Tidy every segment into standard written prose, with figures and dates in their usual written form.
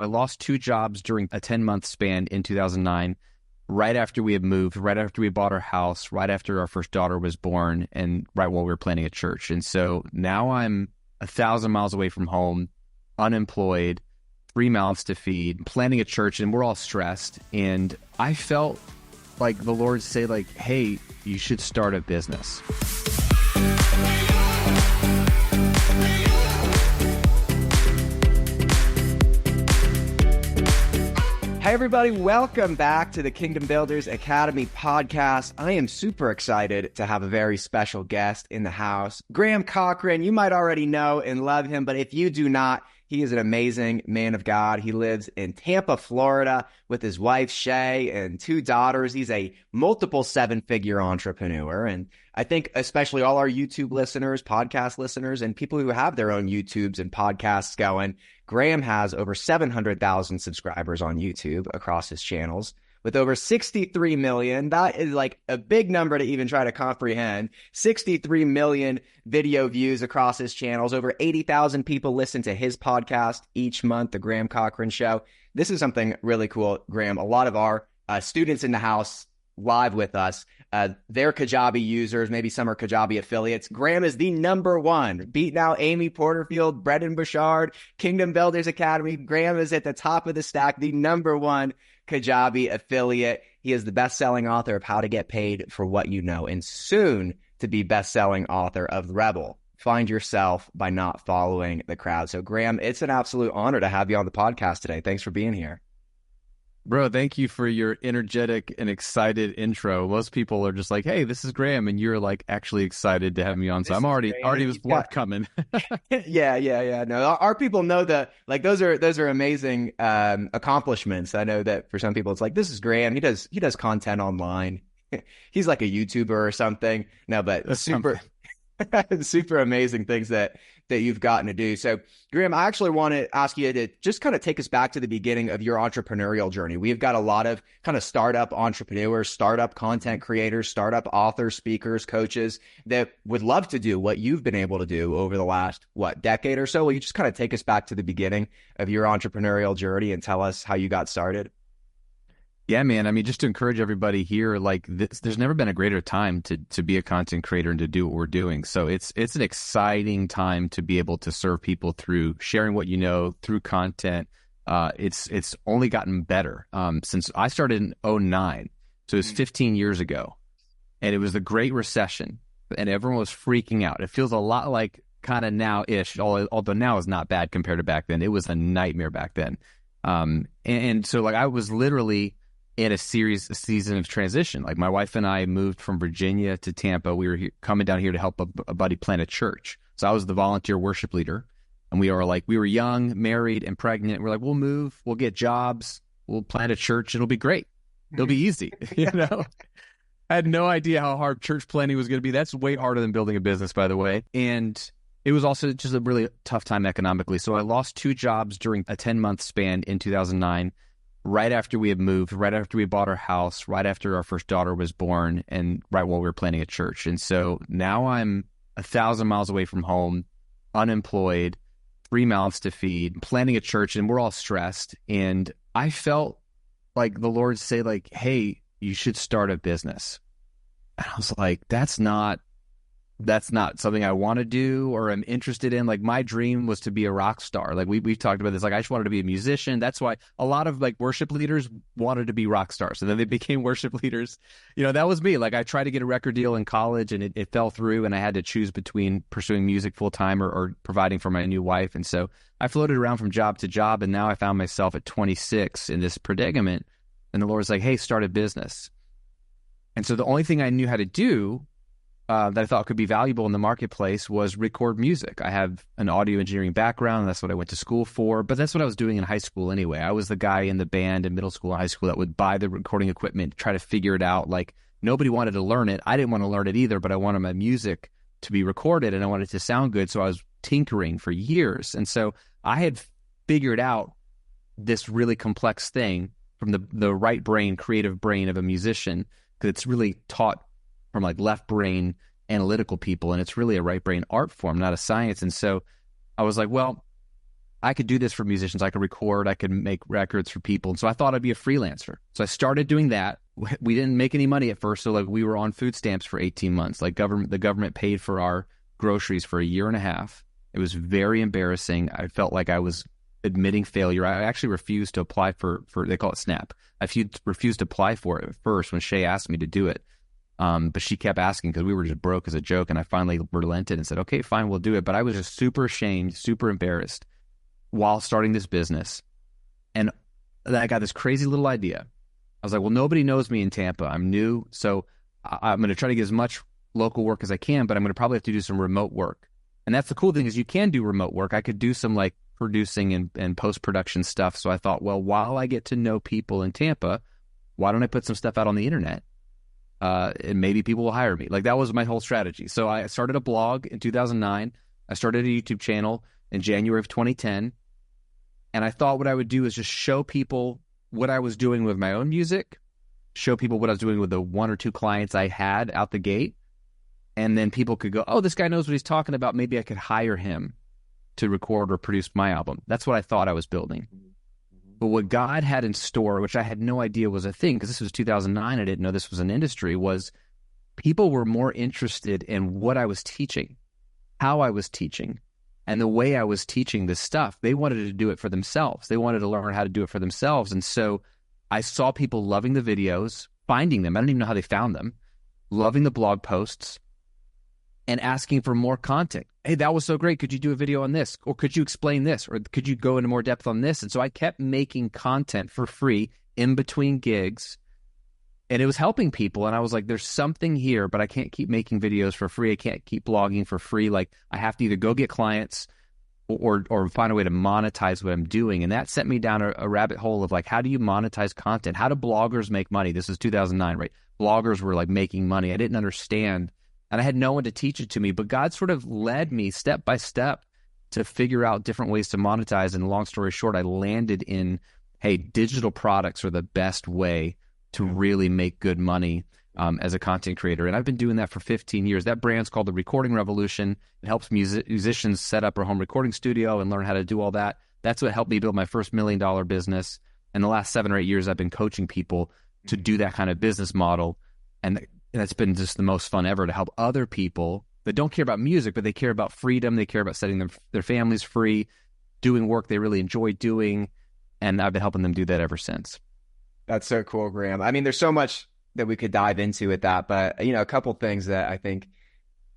I lost two jobs during a 10-month span in 2009, right after we had moved, right after we bought our house, right after our first daughter was born, and right while we were planning a church. And so now I'm 1,000 miles away from home, unemployed, 3 mouths to feed, planning a church, and we're all stressed. And I felt like the Lord say, like, hey, you should start a business. Hi, everybody. Welcome back to the Kingdom Builders Academy podcast. I am super excited to have a very special guest in the house. Graham Cochrane, you might already know and love him, but if you do not, he is an amazing man of God. He lives in Tampa, Florida with his wife, Shay, and two daughters. He's a multiple seven-figure entrepreneur. And I think especially all our YouTube listeners, podcast listeners, and people who have their own YouTubes and podcasts going, Graham has over 700,000 subscribers on YouTube across his channels with over 63 million. That is like a big number to even try to comprehend. 63 million video views across his channels. Over 80,000 people listen to his podcast each month, The Graham Cochrane Show. This is something really cool, Graham. A lot of our students in the house live with us, they're Kajabi users. Maybe some are Kajabi affiliates. Graham is the number one, beating out Amy Porterfield, Brendan Bouchard, Kingdom Builders Academy. Graham is at the top of the stack, the number one Kajabi affiliate. He is the best-selling author of How to Get Paid for What You Know, and soon to be best-selling author of Rebel, Find Yourself by Not Following the Crowd. So Graham, it's an absolute honor to have you on the podcast today. Thanks for being here. Bro, thank you for your energetic and excited intro. Most people are just like, hey, this is Graham, and you're like actually excited to have me on. So I'm already was coming. Yeah. No, our people know that, like, those are amazing accomplishments. I know that for some people it's like, this is Graham. He does content online. He's like a YouTuber or something. No, but That's super amazing things that you've gotten to do. So Graham, I actually want to ask you to just kind of take us back to the beginning of your entrepreneurial journey. We've got a lot of kind of startup entrepreneurs, startup content creators, startup authors, speakers, coaches that would love to do what you've been able to do over the last, decade or so. Will you just kind of take us back to the beginning of your entrepreneurial journey and tell us how you got started? Yeah, man. I mean, just to encourage everybody here, like this, there's never been a greater time to be a content creator and to do what we're doing. So it's an exciting time to be able to serve people through sharing what you know through content. It's only gotten better since I started in 2009. So it was 15 years ago, and it was the Great Recession, and everyone was freaking out. It feels a lot like kind of now-ish, although now is not bad compared to back then. It was a nightmare back then. And so like I was literally in a season of transition. Like my wife and I moved from Virginia to Tampa. We were coming down here to help a buddy plant a church. So I was the volunteer worship leader, and we were young, married, and pregnant. We're like, we'll move, we'll get jobs, we'll plant a church. It'll be great. It'll be easy. You know, I had no idea how hard church planting was going to be. That's way harder than building a business, by the way. And it was also just a really tough time economically. So I lost two jobs during a 10-month span in 2009. Right after we had moved, right after we bought our house, right after our first daughter was born, and right while we were planning a church. And so now I'm 1,000 miles away from home, unemployed, 3 mouths to feed, planning a church, and we're all stressed. And I felt like the Lord say, like, hey, you should start a business. And I was like, that's not something I want to do or I'm interested in. Like my dream was to be a rock star. Like we've talked about this. Like I just wanted to be a musician. That's why a lot of like worship leaders wanted to be rock stars. And then they became worship leaders. You know, that was me. Like I tried to get a record deal in college and it fell through, and I had to choose between pursuing music full time or providing for my new wife. And so I floated around from job to job, and now I found myself at 26 in this predicament. And the Lord's like, hey, start a business. And so the only thing I knew how to do that I thought could be valuable in the marketplace was record music. I have an audio engineering background. That's what I went to school for, but that's what I was doing in high school anyway. I was the guy in the band in middle school and high school that would buy the recording equipment, try to figure it out. Like nobody wanted to learn it. I didn't want to learn it either, but I wanted my music to be recorded and I wanted it to sound good. So I was tinkering for years. And so I had figured out this really complex thing from the right brain, creative brain of a musician, because it's really taught from like left brain analytical people, and it's really a right brain art form, not a science. And so I was like, well, I could do this for musicians. I could record, I could make records for people. And so I thought I'd be a freelancer. So I started doing that. We didn't make any money at first. So like we were on food stamps for 18 months. Like the government paid for our groceries for a year and a half. It was very embarrassing. I felt like I was admitting failure. I actually refused to apply for they call it SNAP. I refused to apply for it at first when Shay asked me to do it. But she kept asking because we were just broke as a joke. And I finally relented and said, okay, fine, we'll do it. But I was just super ashamed, super embarrassed while starting this business. And I got this crazy little idea. I was like, well, nobody knows me in Tampa. I'm new. So I'm going to try to get as much local work as I can, but I'm going to probably have to do some remote work. And that's the cool thing is you can do remote work. I could do some like producing and post-production stuff. So I thought, well, while I get to know people in Tampa, why don't I put some stuff out on the internet? And maybe people will hire me. Like that was my whole strategy. So I started a blog in 2009. I started a YouTube channel in January of 2010. And I thought what I would do is just show people what I was doing with my own music, show people what I was doing with the 1 or 2 clients I had out the gate. And then people could go, oh, this guy knows what he's talking about. Maybe I could hire him to record or produce my album. That's what I thought I was building. But what God had in store, which I had no idea was a thing, because this was 2009, I didn't know this was an industry, was people were more interested in what I was teaching, how I was teaching, and the way I was teaching this stuff. They wanted to do it for themselves. They wanted to learn how to do it for themselves. And so I saw people loving the videos, finding them. I don't even know how they found them, loving the blog posts, and asking for more content. Hey, that was so great. Could you do a video on this? Or could you explain this? Or could you go into more depth on this? And so I kept making content for free in between gigs, and it was helping people. And I was like, there's something here, but I can't keep making videos for free. I can't keep blogging for free. Like I have to either go get clients or find a way to monetize what I'm doing. And that sent me down a rabbit hole of like, how do you monetize content? How do bloggers make money? This is 2009, right? Bloggers were like making money. I didn't understand. And I had no one to teach it to me, but God sort of led me step by step to figure out different ways to monetize. And long story short, I landed in, hey, digital products are the best way to really make good money as a content creator. And I've been doing that for 15 years. That brand's called The Recording Revolution. It helps musicians set up a home recording studio and learn how to do all that. That's what helped me build my first $1 million business. In the last 7 or 8 years, I've been coaching people to do that kind of business model. And that's been just the most fun ever to help other people that don't care about music, but they care about freedom. They care about setting their families free, doing work they really enjoy doing. And I've been helping them do that ever since. That's so cool, Graham. I mean, there's so much that we could dive into with that, but a couple things that I think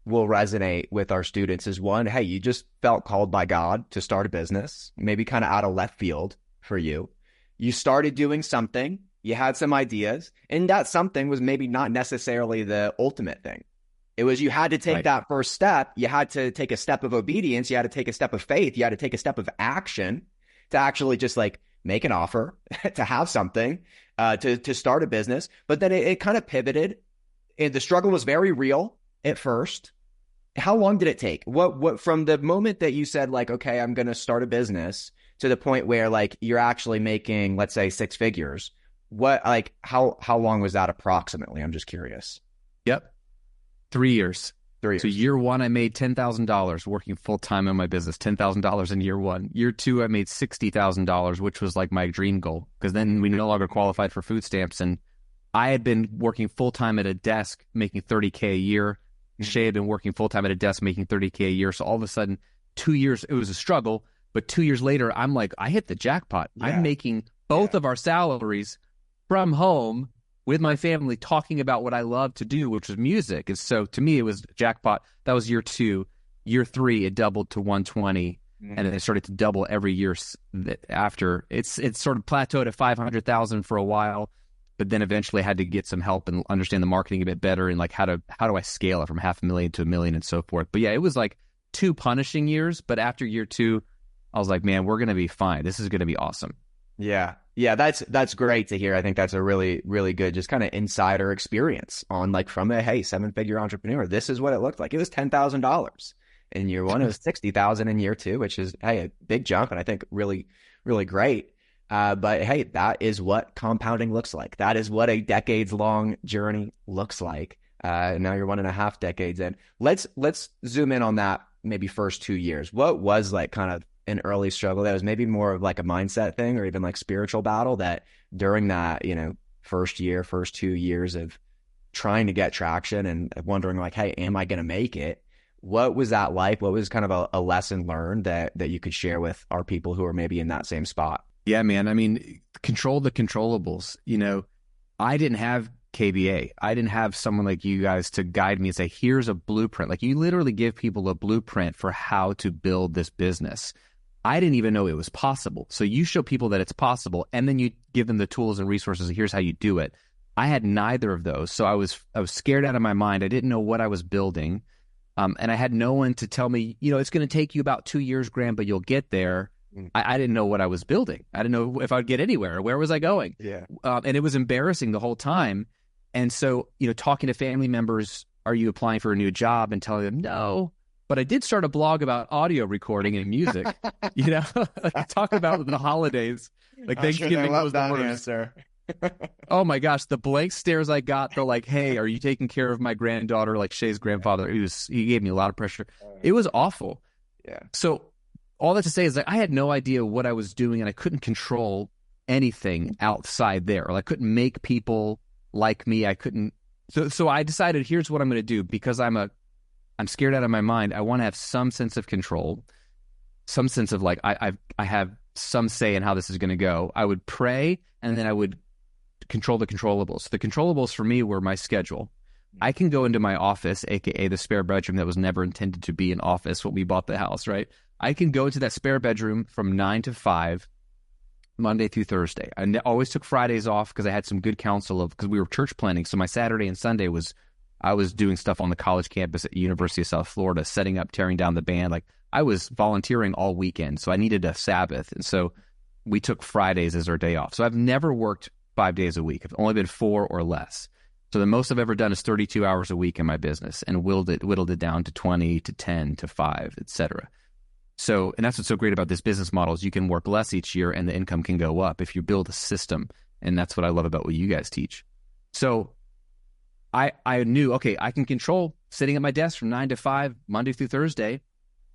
will resonate with our students is one, hey, you just felt called by God to start a business, maybe kind of out of left field for you. You started doing something. You had some ideas, and that something was maybe not necessarily the ultimate thing. It was you had to take that first step. You had to take a step of obedience. You had to take a step of faith. You had to take a step of action to actually just like make an offer, to have something, to start a business. But then it kind of pivoted, and the struggle was very real at first. How long did it take? What from the moment that you said like, okay, I'm going to start a business to the point where like you're actually making, let's say, 6 figures? How long was that approximately? I'm just curious. Yep. 3 years. 3 years. So year 1, I made $10,000 working full-time in my business, $10,000 in year 1. Year 2, I made $60,000, which was like my dream goal, because then we no longer qualified for food stamps. And I had been working full-time at a desk making $30K a year. Shay had been working full-time at a desk making $30K a year. So all of a sudden, 2 years, it was a struggle. But 2 years later, I'm like, I hit the jackpot. Yeah. I'm making both of our salaries from home with my family, talking about what I love to do, which was music. And so to me, it was jackpot. That was year 2. Year 3, it doubled to 120. And then it started to double every year after. It's sort of plateaued at 500,000 for a while, but then eventually I had to get some help and understand the marketing a bit better and like how do I scale it from $500,000 to $1 million and so forth. But yeah, it was like 2 punishing years. But after year 2, I was like, man, we're going to be fine. This is going to be awesome. Yeah. Yeah, that's great to hear. I think that's a really, really good, just kind of insider experience on like from a, hey, 7-figure entrepreneur. This is what it looked like. It was $10,000 in year 1. It was $60,000 in year 2, which is, hey, a big jump. And I think really, really great. But hey, that is what compounding looks like. That is what a decades-long journey looks like. Now you're 1.5 decades in. Let's zoom in on that maybe first 2 years. What was like kind of an early struggle that was maybe more of like a mindset thing or even like spiritual battle that during that, first year, first 2 years of trying to get traction and wondering like, hey, am I going to make it? What was that like? What was kind of a lesson learned that you could share with our people who are maybe in that same spot? Yeah, man. I mean, control the controllables. I didn't have KBA. I didn't have someone like you guys to guide me and say, here's a blueprint. Like you literally give people a blueprint for how to build this business. I didn't even know it was possible. So you show people that it's possible, and then you give them the tools and resources. Here's how you do it. I had neither of those. So I was scared out of my mind. I didn't know what I was building. And I had no one to tell me, it's going to take you about 2 years, Graham, but you'll get there. I didn't know what I was building. I didn't know if I'd get anywhere or where was I going. Yeah. And it was embarrassing the whole time. And so, talking to family members, are you applying for a new job, and telling them no, but I did start a blog about audio recording and music, like talking about the holidays, like Thanksgiving was the worst. Answer. Oh my gosh, the blank stares I got. They're like, hey, are you taking care of my granddaughter? Like Shay's grandfather, he gave me a lot of pressure. It was awful. Yeah. So all that to say is that I had no idea what I was doing, and I couldn't control anything outside there. Like I couldn't make people like me. I couldn't. So I decided, here's what I'm going to do, because I'm scared out of my mind. I want to have some sense of control, some sense of like, I have some say in how this is going to go. I would pray, and then I would control the controllables. The controllables for me were my schedule. I can go into my office, aka the spare bedroom that was never intended to be an office when we bought the house, right? I can go into that spare bedroom from 9 to 5, Monday through Thursday. I always took Fridays off because I had some good counsel because we were church planning. So my Saturday and Sunday I was doing stuff on the college campus at University of South Florida, setting up, tearing down the band. Like I was volunteering all weekend, so I needed a Sabbath. And so we took Fridays as our day off. So I've never worked 5 days a week. I've only been 4 or less. So the most I've ever done is 32 hours a week in my business, and whittled it down to 20 to 10 to 5, et cetera. So, and that's what's so great about this business model is you can work less each year and the income can go up if you build a system. And that's what I love about what you guys teach. So I knew, okay, I can control sitting at my desk from 9 to 5, Monday through Thursday.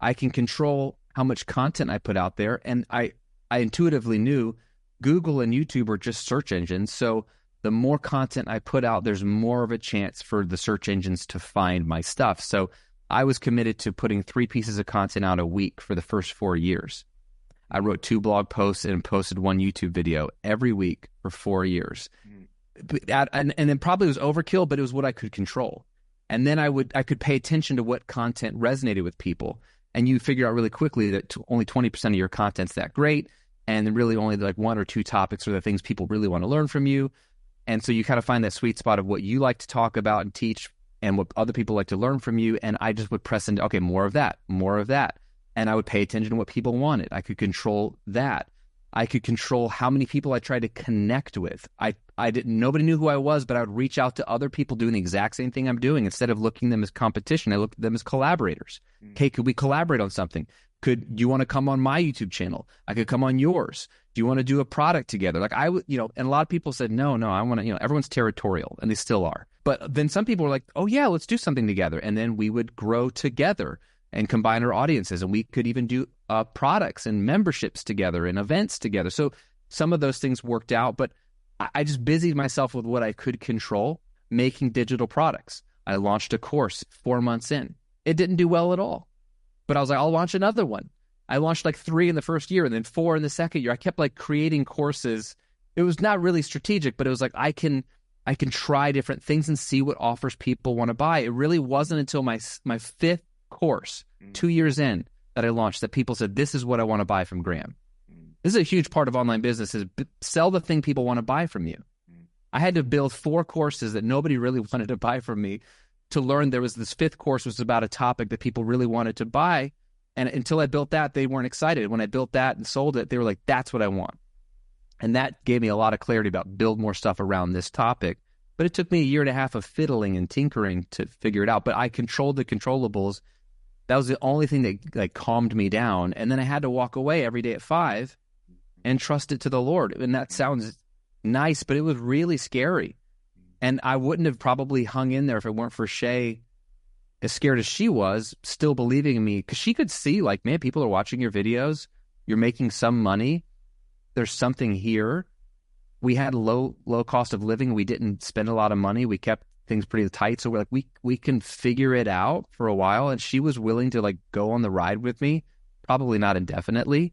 I can control how much content I put out there. And I intuitively knew Google and YouTube are just search engines. So the more content I put out, there's more of a chance for the search engines to find my stuff. So I was committed to putting 3 pieces of content out a week for the first 4 years. I wrote 2 blog posts and posted 1 YouTube video every week for 4 years. And then probably it was overkill, but it was what I could control. And then I could pay attention to what content resonated with people. And you figure out really quickly that only 20% of your content's that great. And then really only like 1 or 2 topics are the things people really want to learn from you. And so you kind of find that sweet spot of what you like to talk about and teach and what other people like to learn from you. And I just would press into, okay, more of that. And I would pay attention to what people wanted. I could control that. I could control how many people I tried to connect with. Nobody knew who I was, but I would reach out to other people doing the exact same thing I'm doing. Instead of looking at them as competition, I looked at them as collaborators. Okay, could we collaborate on something? Do you want to come on my YouTube channel? I could come on yours. Do you want to do a product together? Like I would, and a lot of people said, no, I want to, everyone's territorial, and they still are. But then some people were like, oh yeah, let's do something together. And then we would grow together and combine our audiences. And we could even do products and memberships together and events together. So some of those things worked out, but I just busied myself with what I could control, making digital products. I launched a course 4 months in. It didn't do well at all. But I was like, I'll launch another one. I launched like 3 in the first year and then 4 in the second year. I kept like creating courses. It was not really strategic, but it was like, I can try different things and see what offers people want to buy. It really wasn't until my 5th course, 2 years in, that I launched that people said, this is what I want to buy from Graham. This is a huge part of online business, is sell the thing people want to buy from you. I had to build 4 courses that nobody really wanted to buy from me to learn there was this 5th course was about a topic that people really wanted to buy. And until I built that, they weren't excited. When I built that and sold it, they were like, that's what I want. And that gave me a lot of clarity about build more stuff around this topic. But it took me 1.5 years of fiddling and tinkering to figure it out. But I controlled the controllables. That was the only thing that like calmed me down. And then I had to walk away every day at 5 and trust it to the Lord. And that sounds nice, but it was really scary. And I wouldn't have probably hung in there if it weren't for Shay, as scared as she was, still believing in me. Because she could see like, man, people are watching your videos. You're making some money. There's something here. We had low cost of living. We didn't spend a lot of money. We kept things pretty tight. So we're like, we can figure it out for a while. And she was willing to like go on the ride with me, probably not indefinitely,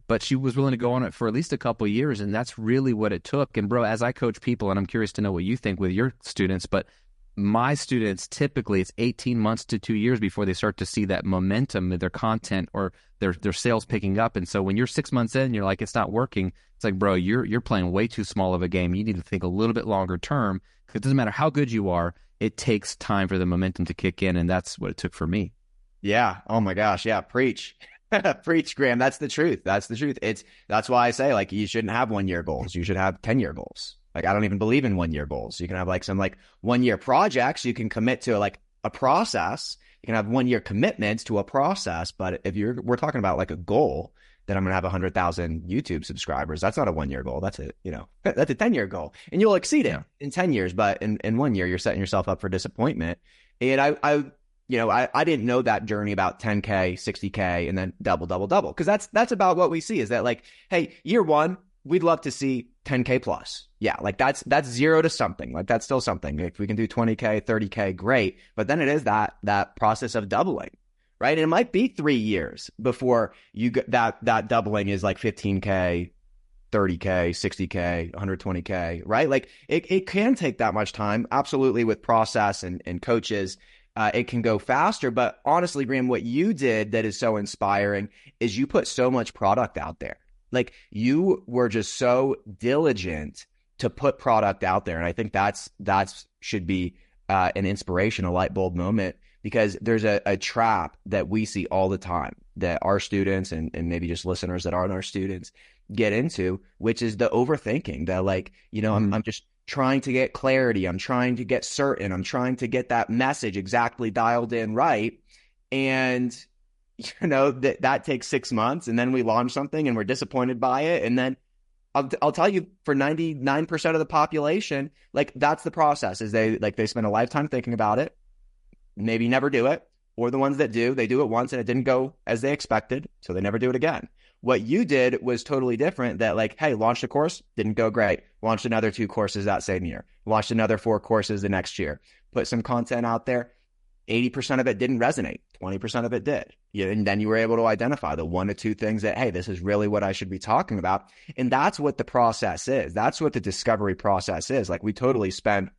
but she was willing to go on it for at least a couple of years. And that's really what it took. And bro, as I coach people, and I'm curious to know what you think with your students, but my students, typically it's 18 months to 2 years before they start to see that momentum of their content or their sales picking up. And so when you're 6 months in, you're like, it's not working. It's like, bro, you're playing way too small of a game. You need to think a little bit longer term, because it doesn't matter how good you are. It takes time for the momentum to kick in. And that's what it took for me. Yeah. Oh my gosh. Yeah. Preach. Preach, Graham. That's the truth. That's the truth. That's why I say, like, you shouldn't have 1 year goals. You should have 10-year goals. Like, I don't even believe in 1 year goals. You can have like some like 1 year projects. You can commit to like a process. You can have 1 year commitments to a process. But if we're talking about like a goal that I'm going to have 100,000 YouTube subscribers, that's not a 1 year goal. That's that's a 10-year goal, and you'll exceed it in 10 years. But in 1 year, you're setting yourself up for disappointment. And I didn't know that journey about 10K, 60K, and then double. Because that's about what we see, is that like, hey, year one, we'd love to see 10K plus. Yeah, like that's zero to something. Like that's still something. If we can do 20K, 30K, great. But then it is that process of doubling, right? And it might be 3 years before you get that doubling is like 15K, 30K, 60K, 120K, right? Like it can take that much time. Absolutely, with process and coaches. It can go faster. But honestly, Graham, what you did that is so inspiring is you put so much product out there. Like, you were just so diligent to put product out there. And I think that's should be an inspiration, a light bulb moment, because there's a trap that we see all the time that our students and maybe just listeners that aren't our students get into, which is the overthinking that, like, I'm just trying to get clarity. I'm trying to get certain. I'm trying to get that message exactly dialed in right. And, that takes 6 months, and then we launch something and we're disappointed by it. And then I'll tell you, for 99% of the population, like, that's the process, is they spend a lifetime thinking about it, maybe never do it. Or the ones that do, they do it once and it didn't go as they expected, so they never do it again. What you did was totally different. That, like, hey, launched a course, didn't go great. Launched another 2 courses that same year. Launched another 4 courses the next year. Put some content out there. 80% of it didn't resonate. 20% of it did. And then you were able to identify the 1 to 2 things that, hey, this is really what I should be talking about. And that's what the process is. That's what the discovery process is. Like, we totally spend,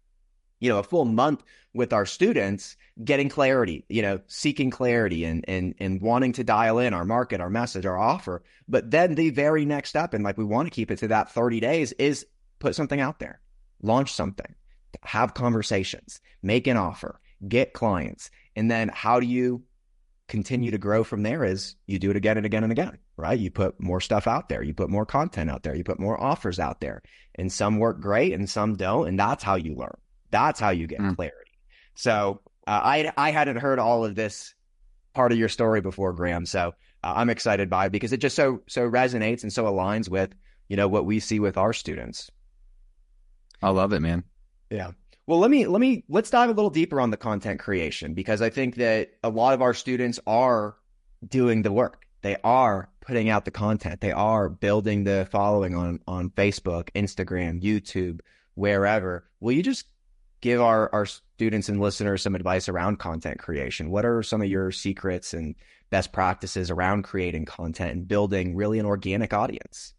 a full month with our students getting clarity, seeking clarity and wanting to dial in our market, our message, our offer. But then the very next step, and like, we want to keep it to that 30 days, is put something out there, launch something, have conversations, make an offer, get clients. And then how do you continue to grow from there? Is you do it again and again and again, right? You put more stuff out there, you put more content out there, you put more offers out there, and some work great and some don't. And that's how you learn. That's how you get clarity. So I hadn't heard all of this part of your story before, Graham. So I'm excited by it, because it just so resonates and so aligns with, what we see with our students. I love it, man. Yeah. Well, let's dive a little deeper on the content creation, because I think that a lot of our students are doing the work. They are putting out the content. They are building the following on Facebook, Instagram, YouTube, wherever. Will you just give our students and listeners some advice around content creation? What are some of your secrets and best practices around creating content and building really an organic audience?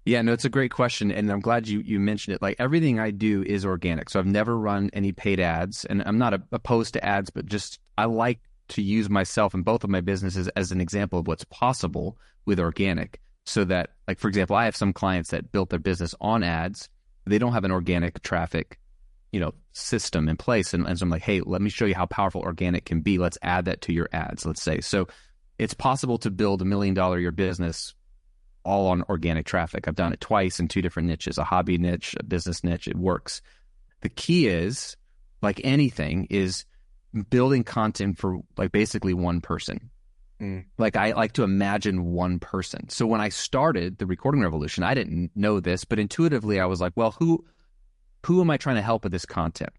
Yeah, no, it's a great question. And I'm glad you mentioned it. Like, everything I do is organic. So I've never run any paid ads, and I'm not opposed to ads, but just, I like to use myself and both of my businesses as an example of what's possible with organic. So that, like, for example, I have some clients that built their business on ads. They don't have an organic traffic system in place. And so I'm like, hey, let me show you how powerful organic can be. Let's add that to your ads, let's say. So it's possible to build $1 million a year business all on organic traffic. I've done it twice in 2 different niches, a hobby niche, a business niche. It works. The key is, like anything, is building content for, like, basically one person. Like, I like to imagine one person. So when I started the recording revolution, I didn't know this, but intuitively I was like, well, who am I trying to help with this content?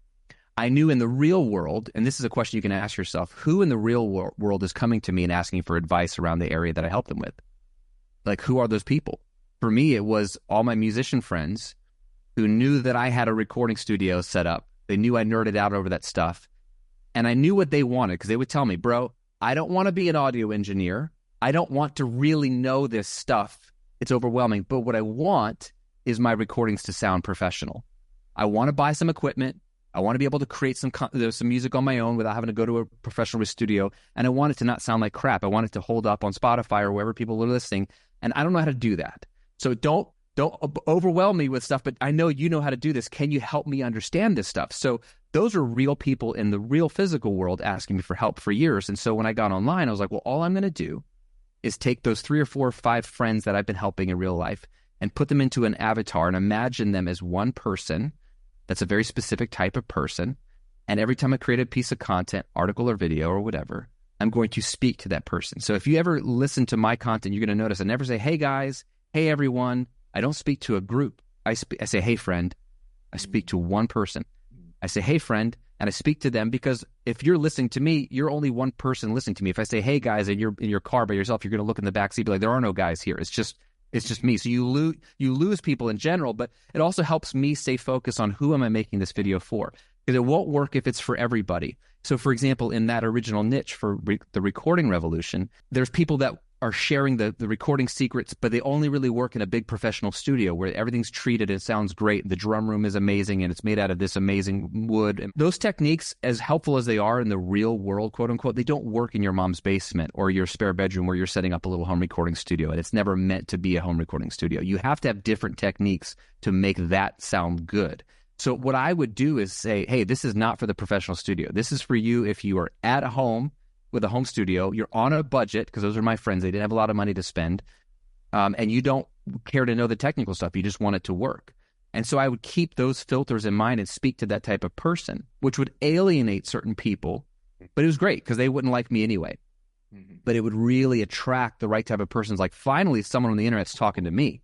I knew in the real world, and this is a question you can ask yourself, who in the real world is coming to me and asking for advice around the area that I help them with? like, who are those people? For me, it was all my musician friends who knew that I had a recording studio set up. They knew I nerded out over that stuff. And I knew what they wanted because they would tell me, bro, I don't want to be an audio engineer. I don't want to really know this stuff. It's overwhelming. But what I want is my recordings to sound professional. I want to buy some equipment. I want to be able to create some music on my own without having to go to a professional studio. And I want it to not sound like crap. I want it to hold up on Spotify or wherever people are listening. And I don't know how to do that. So don't overwhelm me with stuff, but I know you know how to do this. Can you help me understand this stuff? So those are real people in the real physical world asking me for help for years. And so when I got online, I was like, well, all I'm going to do is take those 3 or 4 or 5 friends that I've been helping in real life and put them into an avatar and imagine them as one person that's a very specific type of person. And every time I create a piece of content, article or video or whatever, I'm going to speak to that person. So if you ever listen to my content, you're going to notice I never say, hey guys, hey everyone. I don't speak to a group. I say, hey friend. I speak to one person. I say, hey friend, and I speak to them because if you're listening to me, you're only one person listening to me. If I say, hey guys, and you're in your car by yourself, you're going to look in the back seat, be like, there are no guys here. It's just me. So you lose people in general, but it also helps me stay focused on who am I making this video for? Because it won't work if it's for everybody. So for example, in that original niche for the recording revolution, there's people that are sharing the recording secrets, but they only really work in a big professional studio where everything's treated and sounds great. The drum room is amazing and it's made out of this amazing wood. And those techniques, as helpful as they are in the real world, quote unquote, they don't work in your mom's basement or your spare bedroom where you're setting up a little home recording studio. And it's never meant to be a home recording studio. You have to have different techniques to make that sound good. So what I would do is say, hey, this is not for the professional studio. This is for you if you are at home with a home studio, you're on a budget, because those are my friends, they didn't have a lot of money to spend, and you don't care to know the technical stuff, you just want it to work. And so I would keep those filters in mind and speak to that type of person, which would alienate certain people, but it was great because they wouldn't like me anyway. Mm-hmm. But it would really attract the right type of persons, like finally someone on the internet's talking to me.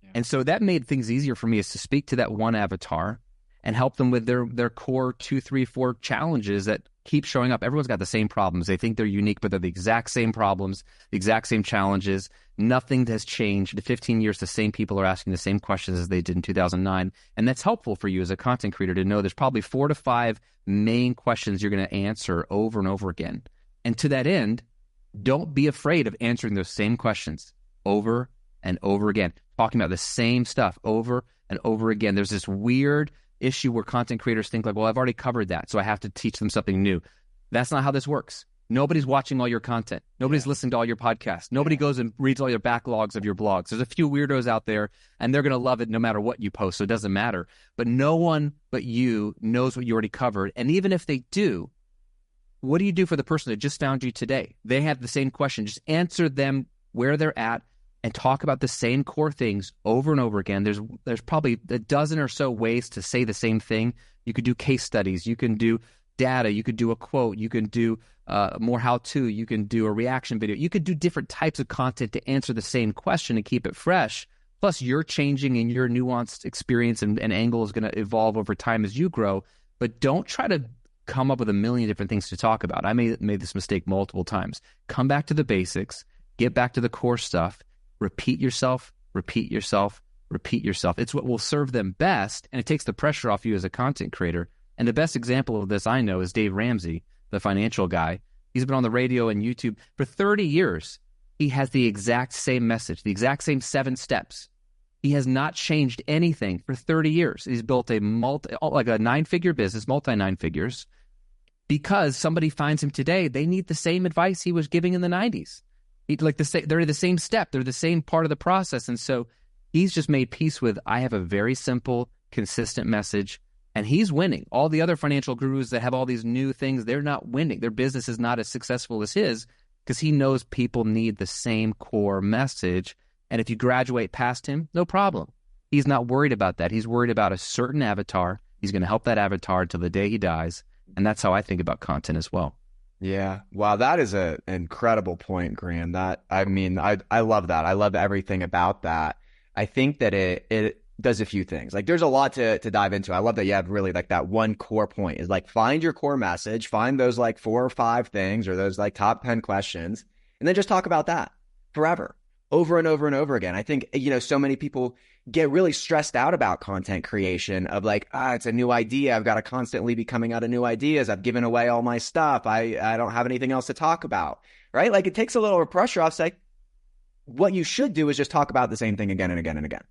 Yeah. And so that made things easier for me, is to speak to that one avatar and help them with their core 2, 3, 4 challenges that keep showing up. Everyone's got the same problems. They think they're unique, but they're the exact same problems, the exact same challenges. Nothing has changed. In 15 years, the same people are asking the same questions as they did in 2009. And that's helpful for you as a content creator to know there's probably 4 to 5 main questions you're going to answer over and over again. And to that end, don't be afraid of answering those same questions over and over again, talking about the same stuff over and over again. There's this weird issue where content creators think like, well, I've already covered that, so I have to teach them something new. That's not how this works. Nobody's watching all your content. Nobody's listening to all your podcasts. Nobody goes and reads all your backlogs of your blogs. There's a few weirdos out there, and they're going to love it no matter what you post, so it doesn't matter. But no one but you knows what you already covered. And even if they do, what do you do for the person that just found you today? They have the same question. Just answer them where they're at and talk about the same core things over and over again. There's probably a dozen or so ways to say the same thing. You could do case studies. You can do data. You could do a quote. You can do more how-to. You can do a reaction video. You could do different types of content to answer the same question and keep it fresh. Plus, you're changing and your nuanced experience and angle is going to evolve over time as you grow. But don't try to come up with a million different things to talk about. I made this mistake multiple times. Come back to the basics. Get back to the core stuff. Repeat yourself, repeat yourself, repeat yourself. It's what will serve them best, and it takes the pressure off you as a content creator. And the best example of this I know is Dave Ramsey, the financial guy. He's been on the radio and YouTube for 30 years. He has the exact same message, the exact same 7 steps. He has not changed anything for 30 years. He's built a like a 9-figure business, multi-9 figures, because somebody finds him today. They need the same advice he was giving in the 90s. They're the same step. They're the same part of the process. And so he's just made peace with, I have a very simple, consistent message, and he's winning. All the other financial gurus that have all these new things, they're not winning. Their business is not as successful as his because he knows people need the same core message. And if you graduate past him, no problem. He's not worried about that. He's worried about a certain avatar. He's going to help that avatar until the day he dies. And that's how I think about content as well. Yeah. Wow. That is an incredible point, Graham. I love that. I love everything about that. I think that it does a few things. Like there's a lot to dive into. I love that you have really like that one core point is like find your core message, find those like 4 or 5 things or those like top 10 questions, and then just talk about that forever. over and over and over again. I think, so many people get really stressed out about content creation of like, it's a new idea. I've got to constantly be coming out of new ideas. I've given away all my stuff. I don't have anything else to talk about, right? Like it takes a little pressure off. Say, what you should do is just talk about the same thing again and again and again,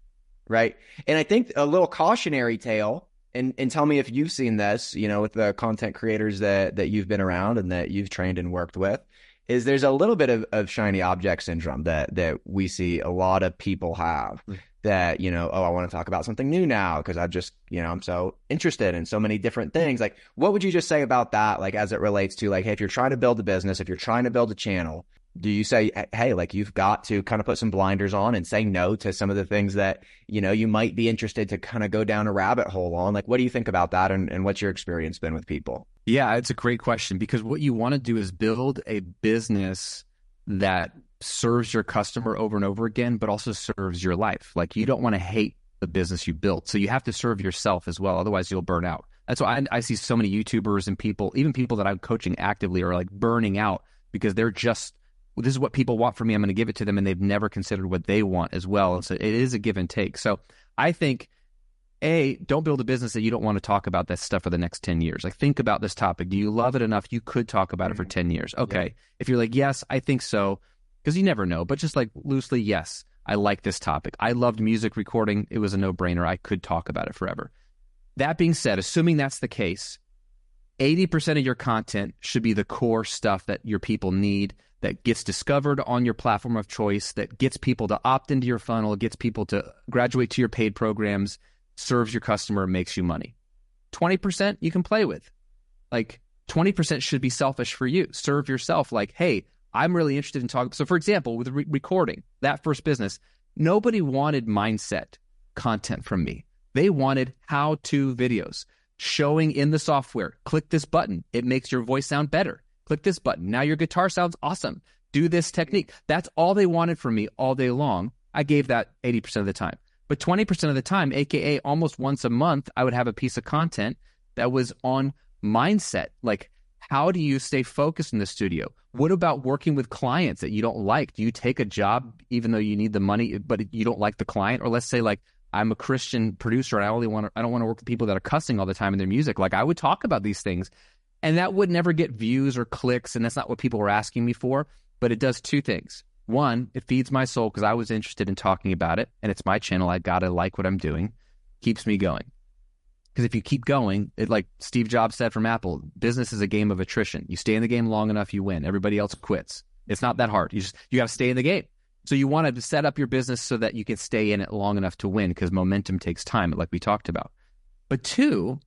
right? And I think a little cautionary tale, and tell me if you've seen this, with the content creators that you've been around and that you've trained and worked with, is there's a little bit of shiny object syndrome that we see a lot of people have. That, I want to talk about something new now because I've just, I'm so interested in so many different things. Like, what would you just say about that? Like, as it relates to like, hey, if you're trying to build a business, if you're trying to build a channel, do you say, hey, like you've got to kind of put some blinders on and say no to some of the things that, you might be interested to kind of go down a rabbit hole on? Like, what do you think about that? And what's your experience been with people? Yeah, it's a great question, because what you want to do is build a business that serves your customer over and over again, but also serves your life. Like, you don't want to hate the business you built. So you have to serve yourself as well. Otherwise you'll burn out. That's why I see so many YouTubers and people, even people that I'm coaching actively, are like burning out because they're just, this is what people want from me, I'm going to give it to them. And they've never considered what they want as well. And so it is a give and take. So I think, don't build a business that you don't want to talk about that stuff for the next 10 years. Like, think about this topic. Do you love it enough? You could talk about it for 10 years. Okay. Yeah. If you're like, yes, I think so, because you never know, but just like loosely, yes, I like this topic. I loved music recording. It was a no-brainer. I could talk about it forever. That being said, assuming that's the case, 80% of your content should be the core stuff that your people need, that gets discovered on your platform of choice, that gets people to opt into your funnel, gets people to graduate to your paid programs, serves your customer, makes you money. 20% you can play with. Like, 20% should be selfish for you. Serve yourself. Like, hey, I'm really interested in talking. So for example, with recording, that first business, nobody wanted mindset content from me. They wanted how-to videos showing in the software. Click this button. It makes your voice sound better. Click this button. Now your guitar sounds awesome. Do this technique. That's all they wanted from me all day long. I gave that 80% of the time. But 20% of the time, AKA almost once a month, I would have a piece of content that was on mindset. Like, how do you stay focused in the studio? What about working with clients that you don't like? Do you take a job even though you need the money, but you don't like the client? Or let's say, like, I'm a Christian producer and I don't want to work with people that are cussing all the time in their music. Like, I would talk about these things, and that would never get views or clicks, and that's not what people were asking me for. But it does two things. One, it feeds my soul because I was interested in talking about it, and it's my channel. I gotta like what I'm doing. Keeps me going. Because if you keep going, it, like Steve Jobs said from Apple, business is a game of attrition. You stay in the game long enough, you win. Everybody else quits. It's not that hard. You got to stay in the game. So you want to set up your business so that you can stay in it long enough to win, because momentum takes time, like we talked about. But two,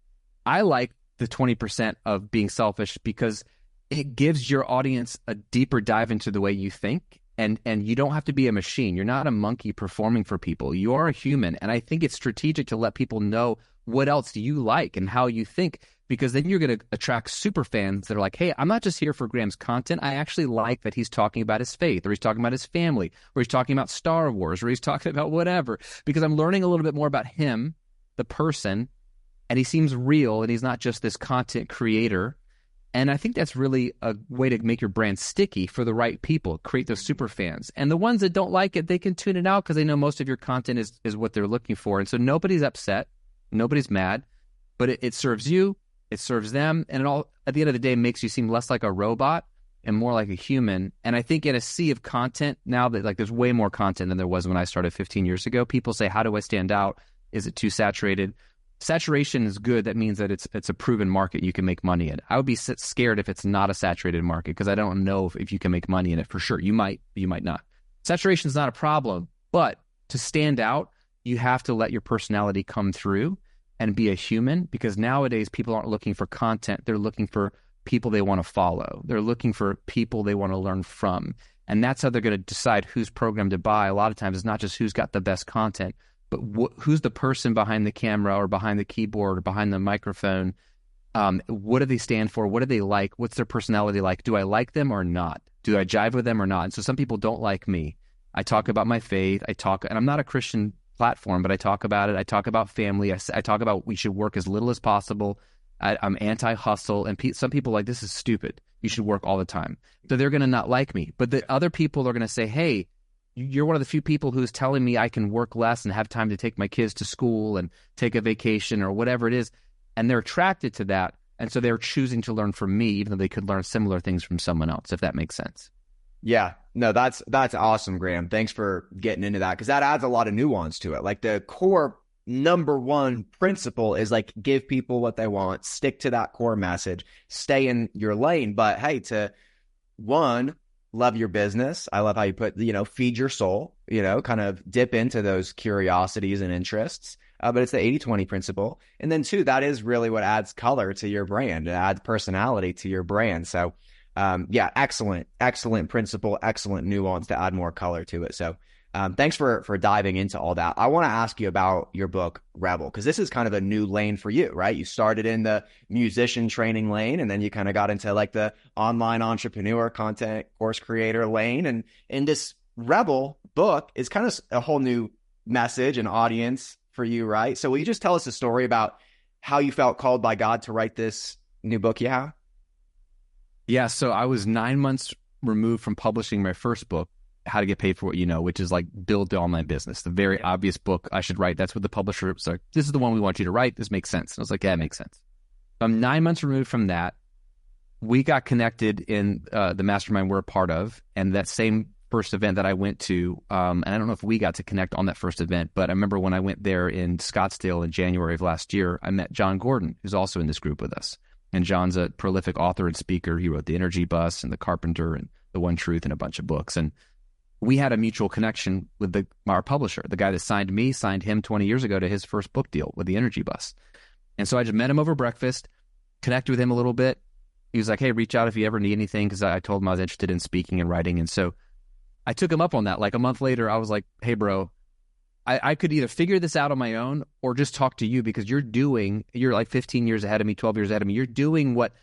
I like the 20% of being selfish because it gives your audience a deeper dive into the way you think. And you don't have to be a machine. You're not a monkey performing for people. You are a human. And I think it's strategic to let people know what else do you like and how you think, because then you're going to attract super fans that are like, hey, I'm not just here for Graham's content. I actually like that he's talking about his faith, or he's talking about his family, or he's talking about Star Wars, or he's talking about whatever, because I'm learning a little bit more about him, the person, and he seems real, and he's not just this content creator. And I think that's really a way to make your brand sticky for the right people, create those super fans. And the ones that don't like it, they can tune it out because they know most of your content is what they're looking for. And so nobody's upset, nobody's mad, but it serves you, it serves them, and it all, at the end of the day, makes you seem less like a robot and more like a human. And I think in a sea of content now, that like there's way more content than there was when I started 15 years ago. People say, how do I stand out? Is it too saturated? Saturation is good. That means that it's a proven market you can make money in. I would be scared if it's not a saturated market, because I don't know if you can make money in it for sure. You might not. Saturation is not a problem, but to stand out, you have to let your personality come through and be a human, because nowadays people aren't looking for content. They're looking for people they want to follow. They're looking for people they want to learn from. And that's how they're going to decide whose program to buy. A lot of times it's not just who's got the best content, but who's the person behind the camera or behind the keyboard or behind the microphone. What do they stand for? What do they like? What's their personality like? Do I like them or not? Do I jive with them or not? And so some people don't like me. I talk about my faith. And I'm not a Christian platform, but I talk about it. I talk about family. I talk about we should work as little as possible. I'm anti-hustle. And some people are like, this is stupid. You should work all the time. So they're going to not like me. But the other people are going to say, hey, you're one of the few people who's telling me I can work less and have time to take my kids to school and take a vacation or whatever it is. And they're attracted to that. And so they're choosing to learn from me, even though they could learn similar things from someone else, if that makes sense. Yeah, no, that's awesome, Graham. Thanks for getting into that, because that adds a lot of nuance to it. Like the core number one principle is like, give people what they want, stick to that core message, stay in your lane. But hey, to one, love your business. I love how you put, feed your soul, kind of dip into those curiosities and interests. But it's the 80-20 principle. And then two, that is really what adds color to your brand. It adds personality to your brand. So excellent principle, excellent nuance to add more color to it. So thanks for diving into all that. I want to ask you about your book, Rebel, because this is kind of a new lane for you, right? You started in the musician training lane, and then you kind of got into like the online entrepreneur, content course creator lane. And in this Rebel book is kind of a whole new message and audience for you, right? So will you just tell us a story about how you felt called by God to write this new book you have? Yeah, so I was 9 months removed from publishing my first book, How to Get Paid for What You Know, which is like build the online business, the very obvious book I should write. That's what the publisher was like, this is the one we want you to write. This makes sense. And I was like, yeah, it makes sense. I'm 9 months removed from that. We got connected in the mastermind we're a part of, and that same first event that I went to, and I don't know if we got to connect on that first event, but I remember when I went there in Scottsdale in January of last year, I met John Gordon, who's also in this group with us. And John's a prolific author and speaker. He wrote The Energy Bus and The Carpenter and The One Truth and a bunch of books. And we had a mutual connection with our publisher. The guy that signed me signed him 20 years ago to his first book deal with The Energy Bus. And so I just met him over breakfast, connected with him a little bit. He was like, hey, reach out if you ever need anything, because I told him I was interested in speaking and writing. And so I took him up on that. Like a month later, I was like, hey, bro, I could either figure this out on my own or just talk to you, because you're like 15 years ahead of me, 12 years ahead of me. You're doing what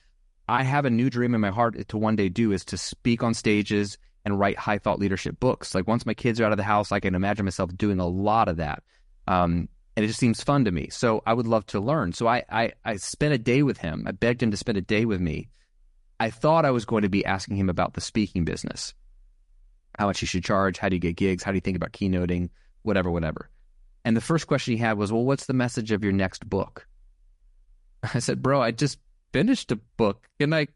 I have a new dream in my heart to one day do, is to speak on stages and write high thought leadership books. Like once my kids are out of the house, I can imagine myself doing a lot of that. And it just seems fun to me. So I would love to learn. So I spent a day with him. I begged him to spend a day with me. I thought I was going to be asking him about the speaking business, how much you should charge, how do you get gigs, how do you think about keynoting, whatever. And the first question he had was, well, what's the message of your next book? I said, bro, I just finished a book. Can I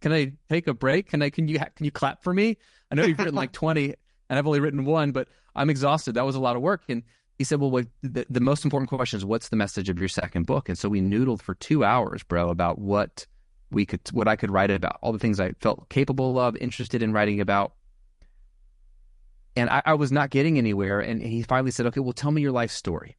take a break? Can you clap for me? I know you've written like 20 and I've only written one, but I'm exhausted. That was a lot of work. And he said, well, the most important question is, what's the message of your second book? And so we noodled for 2 hours, bro, about what I could write about, all the things I felt capable of, interested in writing about. And I was not getting anywhere. And he finally said, okay, well, tell me your life story.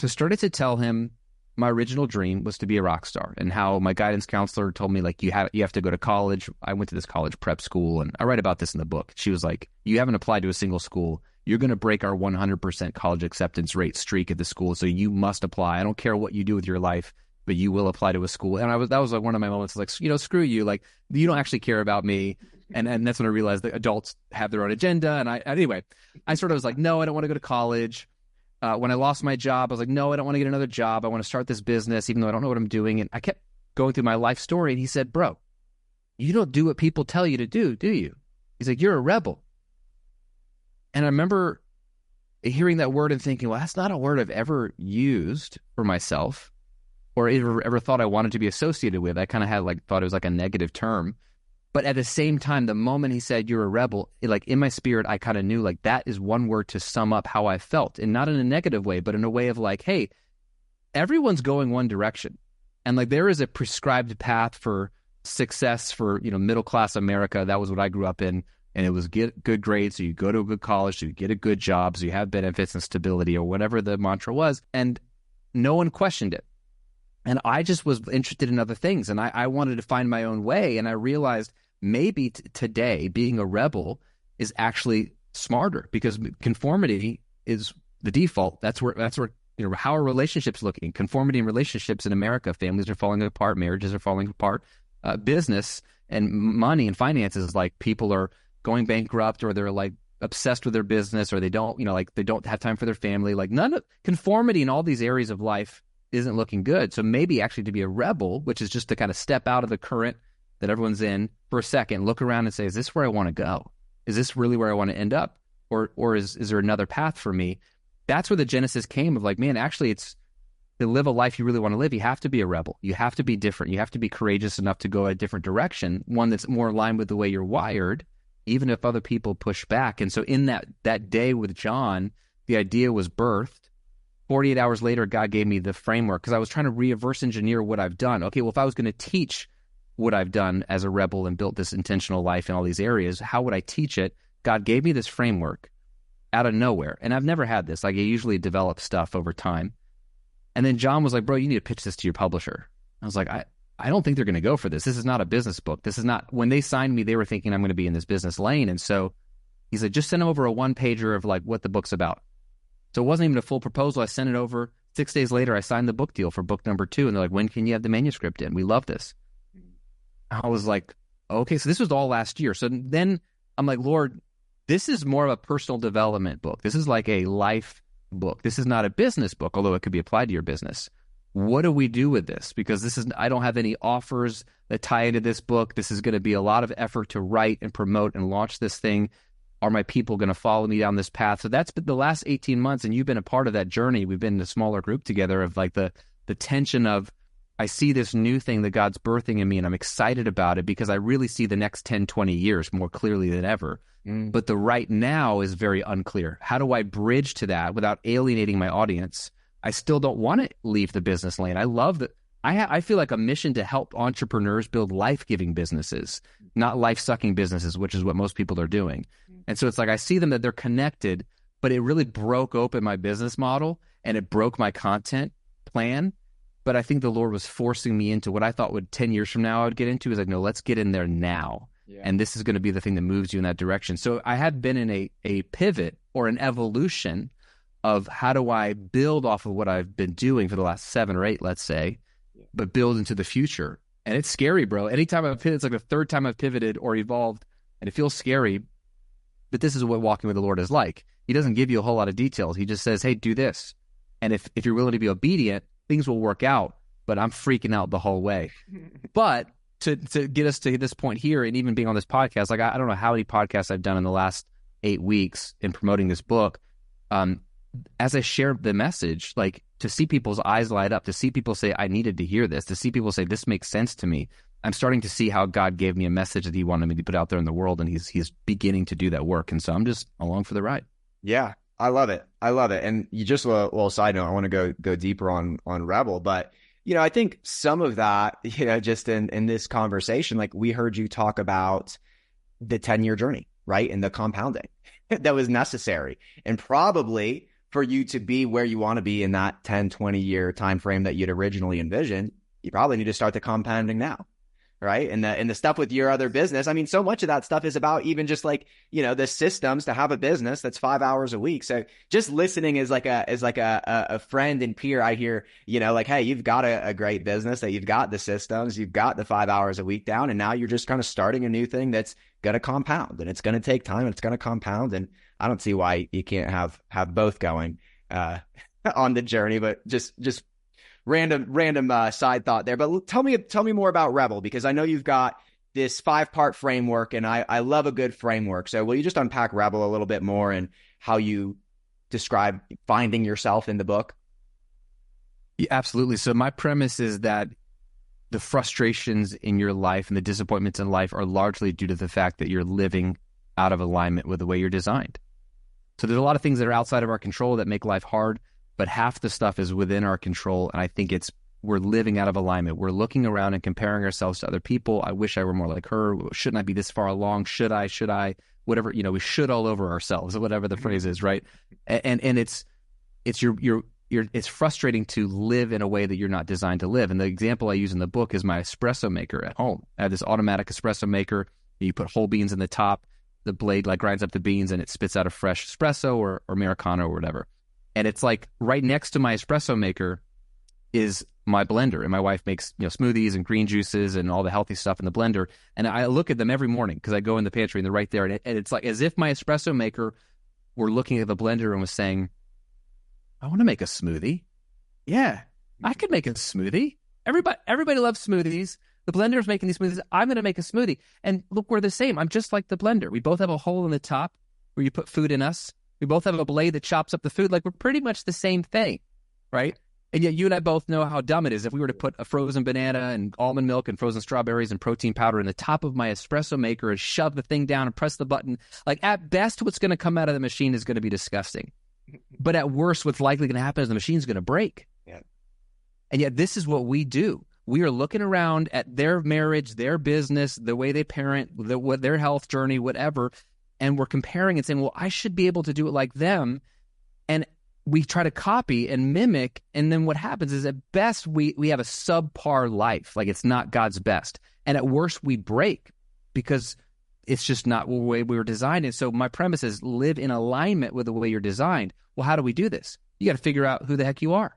So I started to tell him my original dream was to be a rock star, and how my guidance counselor told me, like, you have to go to college. I went to this college prep school, and I write about this in the book. She was like, you haven't applied to a single school. You're going to break our 100% college acceptance rate streak at the school. So you must apply. I don't care what you do with your life, but you will apply to a school. And that was like one of my moments, like, screw you. Like, you don't actually care about me. And that's when I realized that adults have their own agenda. And I sort of was like, no, I don't want to go to college. When I lost my job, I was like, no, I don't want to get another job. I want to start this business, even though I don't know what I'm doing. And I kept going through my life story. And he said, bro, you don't do what people tell you to do you? He's like, you're a rebel. And I remember hearing that word and thinking, well, that's not a word I've ever used for myself or ever thought I wanted to be associated with. I kind of thought it was like a negative term. But at the same time, the moment he said, you're a rebel, in my spirit, I kind of knew, like, that is one word to sum up how I felt. And not in a negative way, but in a way of like, hey, everyone's going one direction. And like, there is a prescribed path for success for, middle-class America. That was what I grew up in. And it was get good grades, so you go to a good college, so you get a good job, so you have benefits and stability, or whatever the mantra was. And no one questioned it. And I just was interested in other things. And I wanted to find my own way. And I realized maybe today being a rebel is actually smarter, because conformity is the default. That's where how are relationships looking? Conformity in relationships in America, families are falling apart, marriages are falling apart, business and money and finances, like, people are going bankrupt, or they're like obsessed with their business, or they don't, they don't have time for their family. Like, none of conformity in all these areas of life isn't looking good. So maybe actually to be a rebel, which is just to kind of step out of the current that everyone's in for a second, look around and say, is this where I want to go? Is this really where I want to end up? or is there another path for me? That's where the genesis came of like, man, actually it's to live a life you really want to live. You have to be a rebel. You have to be different. You have to be courageous enough to go a different direction, one that's more aligned with the way you're wired, even if other people push back. And so in that day with John, the idea was birthed. 48 hours later, God gave me the framework because I was trying to reverse engineer what I've done. Okay, well, if I was going to teach what I've done as a rebel and built this intentional life in all these areas, how would I teach it? God gave me this framework out of nowhere. And I've never had this. Like, I usually develop stuff over time. And then John was like, bro, you need to pitch this to your publisher. I was like, I don't think they're going to go for this. This is not a business book. This is not, when they signed me, they were thinking I'm going to be in this business lane. And so he said, just send over a one-pager of like what the book's about. So it wasn't even a full proposal. I sent it over. 6 days later, I signed the book deal for book number 2. And they're like, when can you have the manuscript in? We love this. I was like, okay, so this was all last year. So then I'm like, Lord, this is more of a personal development book. This is like a life book. This is not a business book, although it could be applied to your business. What do we do with this? Because I don't have any offers that tie into this book. This is going to be a lot of effort to write and promote and launch this thing. Are my people going to follow me down this path? So that's been the last 18 months, and you've been a part of that journey. We've been in a smaller group together of like the tension of, I see this new thing that God's birthing in me, and I'm excited about it because I really see the next 10, 20 years more clearly than ever. But the right now is very unclear. How do I bridge to that without alienating my audience? I still don't want to leave the business lane. I love that. I feel like a mission to help entrepreneurs build life-giving businesses, not life-sucking businesses, which is what most people are doing. And so it's like I see them that they're connected, but it really broke open my business model and it broke my content plan. But I think the Lord was forcing me into what I thought 10 years from now I would get into. Is like, no, let's get in there now. Yeah. And this is going to be the thing that moves you in that direction. So I had been in a pivot or an evolution of how do I build off of what I've been doing for the last 7 or 8, let's say, but build into the future. And it's scary, bro. Anytime I've pivoted, it's like the third time I've pivoted or evolved, and it feels scary. But this is what walking with the Lord is like. He doesn't give you a whole lot of details. He just says, hey, do this. And if you're willing to be obedient, things will work out. But I'm freaking out the whole way. But to get us to this point here, and even being on this podcast, like I don't know how many podcasts I've done in the last 8 weeks in promoting this book. As I share the message, like to see people's eyes light up, to see people say, I needed to hear this, to see people say, this makes sense to me. I'm starting to see how God gave me a message that he wanted me to put out there in the world, and he's beginning to do that work. And so I'm just along for the ride. Yeah, I love it. I love it. And you just, well, side note, I want to go deeper on Rebel, but I think some of that, just in this conversation, like we heard you talk about the 10-year journey, right? And the compounding that was necessary. And probably for you to be where you want to be in that 10, 20-year time frame that you'd originally envisioned, you probably need to start the compounding now, right? And the stuff with your other business, I mean, so much of that stuff is about even just like, the systems to have a business that's 5 hours a week. So just listening is like a friend and peer. I hear, like, hey, you've got a great business, that you've got the systems, you've got the 5 hours a week down, and now you're just kind of starting a new thing that's going to compound, and it's going to take time, and it's going to compound. And I don't see why you can't have both going on the journey, but just random side thought there. But tell me more about Rebel, because I know you've got this 5-part framework, and I love a good framework. So will you just unpack Rebel a little bit more and how you describe finding yourself in the book? Yeah, absolutely. So my premise is that the frustrations in your life and the disappointments in life are largely due to the fact that you're living out of alignment with the way you're designed. So there's a lot of things that are outside of our control that make life hard, but half the stuff is within our control. And I think we're living out of alignment. We're looking around and comparing ourselves to other people. I wish I were more like her. Shouldn't I be this far along? Should I? Whatever, we should all over ourselves, or whatever the phrase is, right? And it's it's frustrating to live in a way that you're not designed to live. And the example I use in the book is my espresso maker at home. I have this automatic espresso maker. You put whole beans in the top, the blade like grinds up the beans, and it spits out a fresh espresso or Americano or whatever. And it's like right next to my espresso maker is my blender, and my wife makes smoothies and green juices and all the healthy stuff in the blender. And I look at them every morning because I go in the pantry and they're right there. And it's like as if my espresso maker were looking at the blender and was saying, I want to make a smoothie. Yeah, I could make a smoothie. Everybody loves smoothies. The blender is making these smoothies. I'm going to make a smoothie. And look, we're the same. I'm just like the blender. We both have a hole in the top. where you put food in us. We both have a blade that chops up the food. Like, we're pretty much the same thing, right? And yet you and I both know how dumb it is. If we were to put a frozen banana and almond milk and frozen strawberries and protein powder in the top of my espresso maker and shove the thing down and press the button, like, at best, what's going to come out of the machine is going to be disgusting. But at worst, what's likely going to happen is the machine's going to break. Yeah. And yet this is what we do. We are looking around at their marriage, their business, the way they parent, their health journey, whatever, and we're comparing and saying, well, I should be able to do it like them. And we try to copy and mimic, and then what happens is, at best, we have a subpar life. Like, it's not God's best. And at worst, we break because it's just not the way we were designed. And so my premise is, live in alignment with the way you're designed. Well, how do we do this? You got to figure out who the heck you are.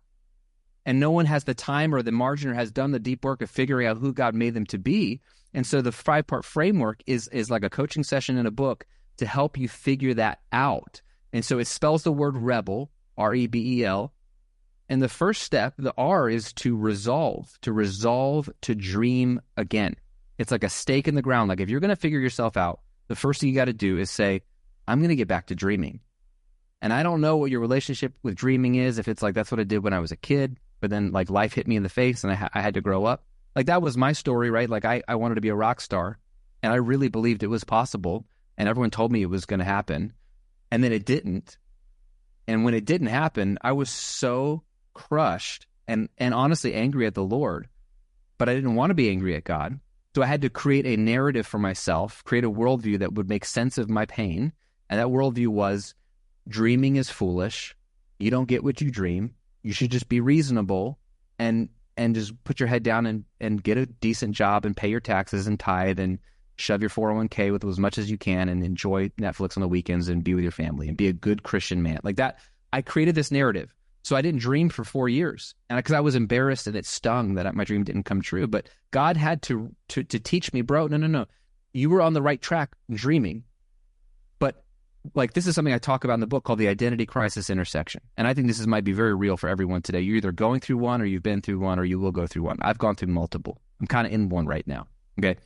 And no one has the time or the margin or has done the deep work of figuring out who God made them to be. And so the 5-part framework is like a coaching session in a book to help you figure that out. And so it spells the word rebel, R-E-B-E-L. And the first step, the R, is to resolve to dream again. It's like a stake in the ground. Like, if you're going to figure yourself out, the first thing you got to do is say, I'm going to get back to dreaming. And I don't know what your relationship with dreaming is, if it's like, that's what I did when I was a kid, but then, like, life hit me in the face and I had to grow up. Like, that was my story, right? Like, I wanted to be a rock star, and I really believed it was possible, and everyone told me it was going to happen, and then it didn't. And when it didn't happen, I was so crushed and honestly angry at the Lord, but I didn't want to be angry at God. So I had to create a narrative for myself, create a worldview that would make sense of my pain. And that worldview was, dreaming is foolish. You don't get what you dream. You should just be reasonable and just put your head down and get a decent job and pay your taxes and tithe and shove your 401k with as much as you can and enjoy Netflix on the weekends and be with your family and be a good Christian man. Like that, I created this narrative. So I didn't dream for 4 years, and because I was embarrassed and it stung that my dream didn't come true. But God had to teach me, bro, no. You were on the right track dreaming. But like, this is something I talk about in the book called the identity crisis intersection. And I think this might be very real for everyone today. You're either going through one, or you've been through one, or you will go through one. I've gone through multiple. I'm kind of in one right now. Okay.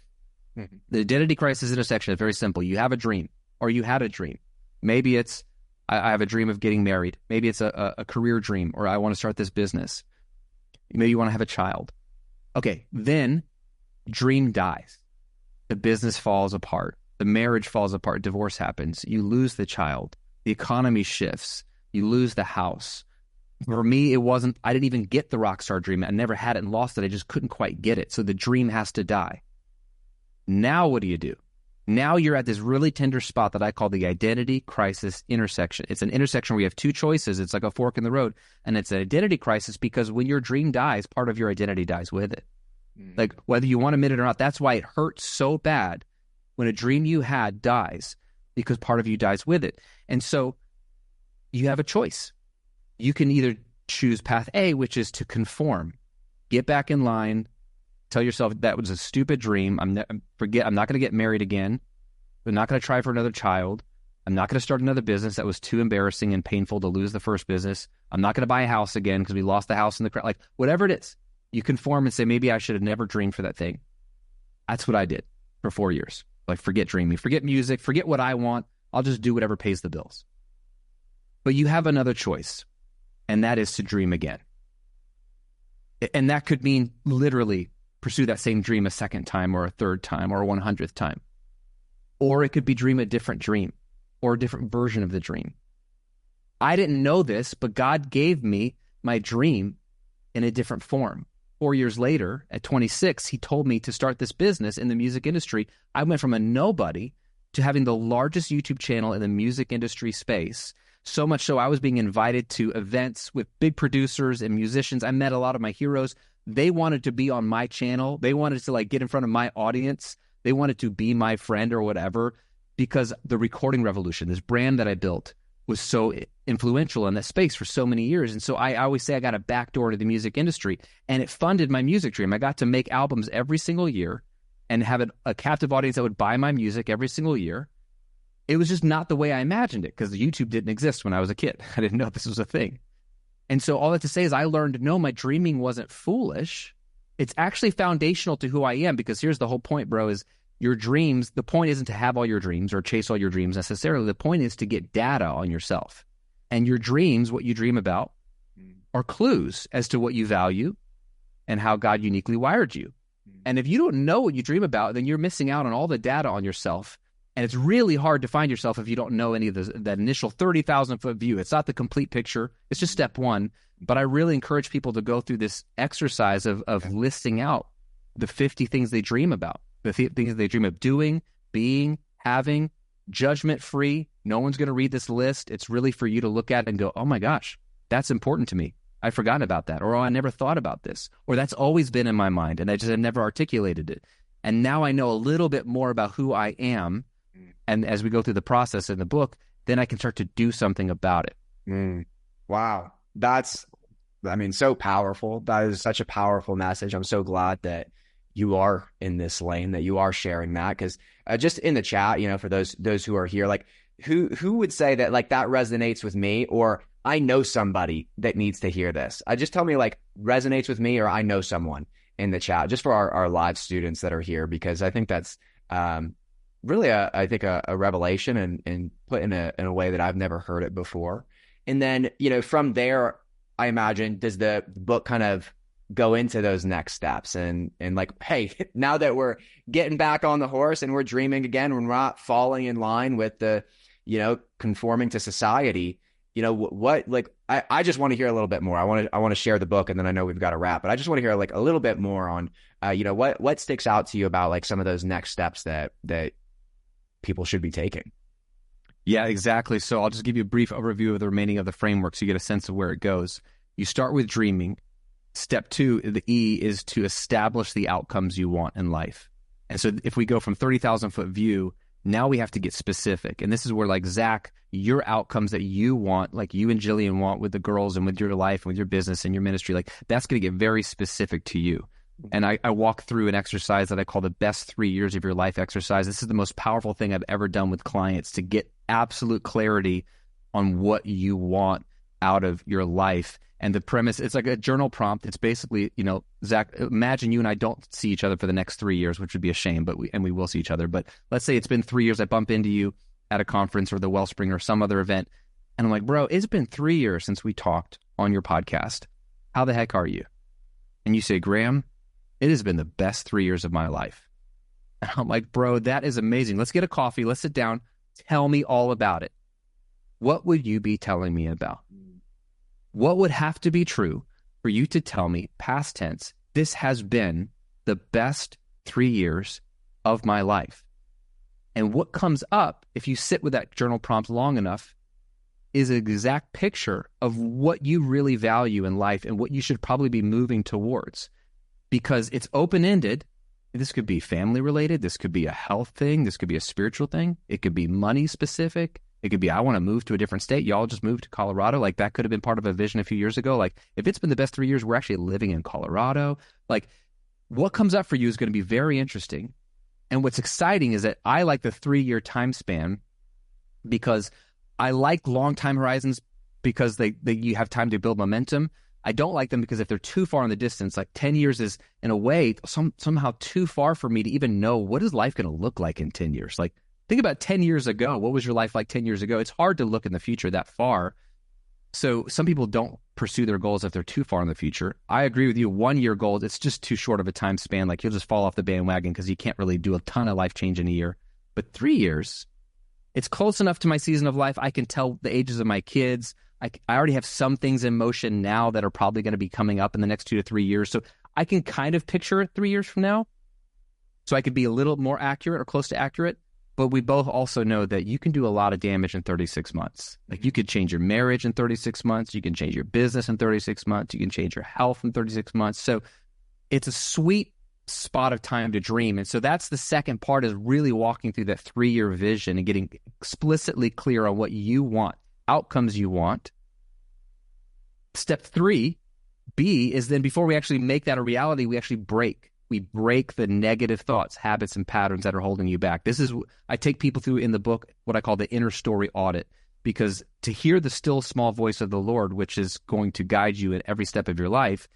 Mm-hmm. The identity crisis intersection is very simple. You have a dream, or you had a dream. Maybe it's, I have a dream of getting married. Maybe it's a career dream, or I want to start this business. Maybe you want to have a child. Okay, then dream dies. The business falls apart. The marriage falls apart. Divorce happens. You lose the child. The economy shifts. You lose the house. For me, I didn't even get the rock star dream. I never had it and lost it. I just couldn't quite get it. So the dream has to die. Now what do? Now you're at this really tender spot that I call the identity crisis intersection. It's an intersection where you have two choices. It's like a fork in the road. And it's an identity crisis because when your dream dies, part of your identity dies with it. Like, whether you want to admit it or not, that's why it hurts so bad when a dream you had dies, because part of you dies with it. And so you have a choice. You can either choose path A, which is to conform, get back in line, tell yourself that was a stupid dream. I'm not going to get married again. I'm not going to try for another child. I'm not going to start another business that was too embarrassing and painful to lose the first business. I'm not going to buy a house again because we lost the house in the crowd. Like, whatever it is, you conform and say, maybe I should have never dreamed for that thing. That's what I did for 4 years. Like, forget dreaming, forget music, forget what I want. I'll just do whatever pays the bills. But you have another choice, and that is to dream again. And that could mean literally pursue that same dream a second time or a third time or a 100th time. Or it could be dream a different dream or a different version of the dream. I didn't know this, but God gave me my dream in a different form. 4 years later, at 26, he told me to start this business in the music industry. I went from a nobody to having the largest YouTube channel in the music industry space. So much so I was being invited to events with big producers and musicians. I met a lot of my heroes. They wanted to be on my channel. They wanted to like get in front of my audience. They wanted to be my friend or whatever, because the recording revolution, this brand that I built, was so influential in that space for so many years. And so I always say I got a backdoor to the music industry, and it funded my music dream. I got to make albums every single year and have a captive audience that would buy my music every single year. It was just not the way I imagined it, because YouTube didn't exist when I was a kid. I didn't know this was a thing. And so all that to say is I learned, no, my dreaming wasn't foolish. It's actually foundational to who I am, because here's the whole point, bro, is your dreams, the point isn't to have all your dreams or chase all your dreams necessarily. The point is to get data on yourself. And your dreams, what you dream about, are clues as to what you value and how God uniquely wired you. And if you don't know what you dream about, then you're missing out on all the data on yourself. And it's really hard to find yourself if you don't know any of that initial 30,000 foot view. It's not the complete picture. It's just step one. But I really encourage people to go through this exercise of listing out the 50 things they dream about, the things they dream of doing, being, having, judgment-free. No one's going to read this list. It's really for you to look at and go, oh my gosh, that's important to me. I've forgotten about that. Or, oh, I never thought about this. Or that's always been in my mind and I just have never articulated it. And now I know a little bit more about who I am. And as we go through the process in the book, then I can start to do something about it. Wow. That's, so powerful. That is such a powerful message. I'm so glad that you are in this lane, that you are sharing that. Because just in the chat, for those who are here, like who would say that like that resonates with me, or I know somebody that needs to hear this. Just tell me like resonates with me, or I know someone in the chat, just for our live students that are here, because I think that's really a revelation and put in a way that I've never heard it before. And then, from there, I imagine, does the book kind of go into those next steps and like, hey, now that we're getting back on the horse and we're dreaming again, we're not falling in line with the, conforming to society, what, like, I just want to hear a little bit more. I want to share the book, and then I know we've got to wrap, but I just want to hear like a little bit more on, what sticks out to you about like some of those next steps that people should be taking. Yeah, exactly. So I'll just give you a brief overview of the remaining of the framework so you get a sense of where it goes. You start with dreaming. Step 2, the E, is to establish the outcomes you want in life. And so if we go from 30,000 foot view, now we have to get specific. And this is where, like, Zach, your outcomes that you want, like you and Jillian want with the girls and with your life and with your business and your ministry, like that's going to get very specific to you. And I walk through an exercise that I call the best 3 years of your life exercise. This is the most powerful thing I've ever done with clients to get absolute clarity on what you want out of your life. And the premise, it's like a journal prompt. It's basically, Zach, imagine you and I don't see each other for the next 3 years, which would be a shame, but we will see each other. But let's say it's been 3 years. I bump into you at a conference or the Wellspring or some other event. And I'm like, bro, it's been 3 years since we talked on your podcast. How the heck are you? And you say, Graham, it has been the best 3 years of my life. And I'm like, bro, that is amazing. Let's get a coffee. Let's sit down. Tell me all about it. What would you be telling me about? What would have to be true for you to tell me, past tense, this has been the best 3 years of my life? And what comes up, if you sit with that journal prompt long enough, is an exact picture of what you really value in life and what you should probably be moving towards. Because it's open-ended. This could be family related. This could be a health thing. This could be a spiritual thing. It could be money specific. It could be, I want to move to a different state. Y'all just moved to Colorado. Like that could have been part of a vision a few years ago. Like if it's been the best 3 years, we're actually living in Colorado. Like what comes up for you is going to be very interesting. And what's exciting is that I like the 3 year time span because I like long time horizons because you have time to build momentum. I don't like them because if they're too far in the distance, like 10 years is in a way somehow too far for me to even know what is life going to look like in 10 years. Like think about 10 years ago. What was your life like 10 years ago? It's hard to look in the future that far. So some people don't pursue their goals if they're too far in the future. I agree with you. 1 year goals, it's just too short of a time span. Like you'll just fall off the bandwagon because you can't really do a ton of life change in a year. But 3 years, it's close enough to my season of life. I can tell the ages of my kids. I already have some things in motion now that are probably going to be coming up in the next 2 to 3 years. So I can kind of picture it 3 years from now. So I could be a little more accurate or close to accurate. But we both also know that you can do a lot of damage in 36 months. Like you could change your marriage in 36 months. You can change your business in 36 months. You can change your health in 36 months. So it's a sweet spot of time to dream. And so that's the second part, is really walking through that 3 year vision and getting explicitly clear on what you want, outcomes you want. Step 3, B, is then before we actually make that a reality, we actually break. We break the negative thoughts, habits, and patterns that are holding you back. This is, I take people through in the book what I call the inner story audit, because to hear the still small voice of the Lord, which is going to guide you in every step of your life,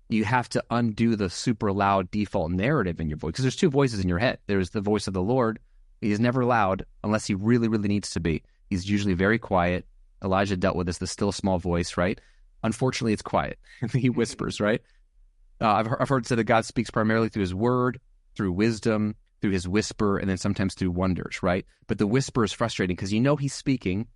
you have to undo the super loud default narrative in your voice, because there's two voices in your head. There's the voice of the Lord. He is never loud unless he really, really needs to be. He's usually very quiet. Elijah dealt with this, the still small voice, right? Unfortunately, it's quiet. He whispers, right? I've heard it said that God speaks primarily through his word, through wisdom, through his whisper, and then sometimes through wonders, right? But the whisper is frustrating because he's speaking.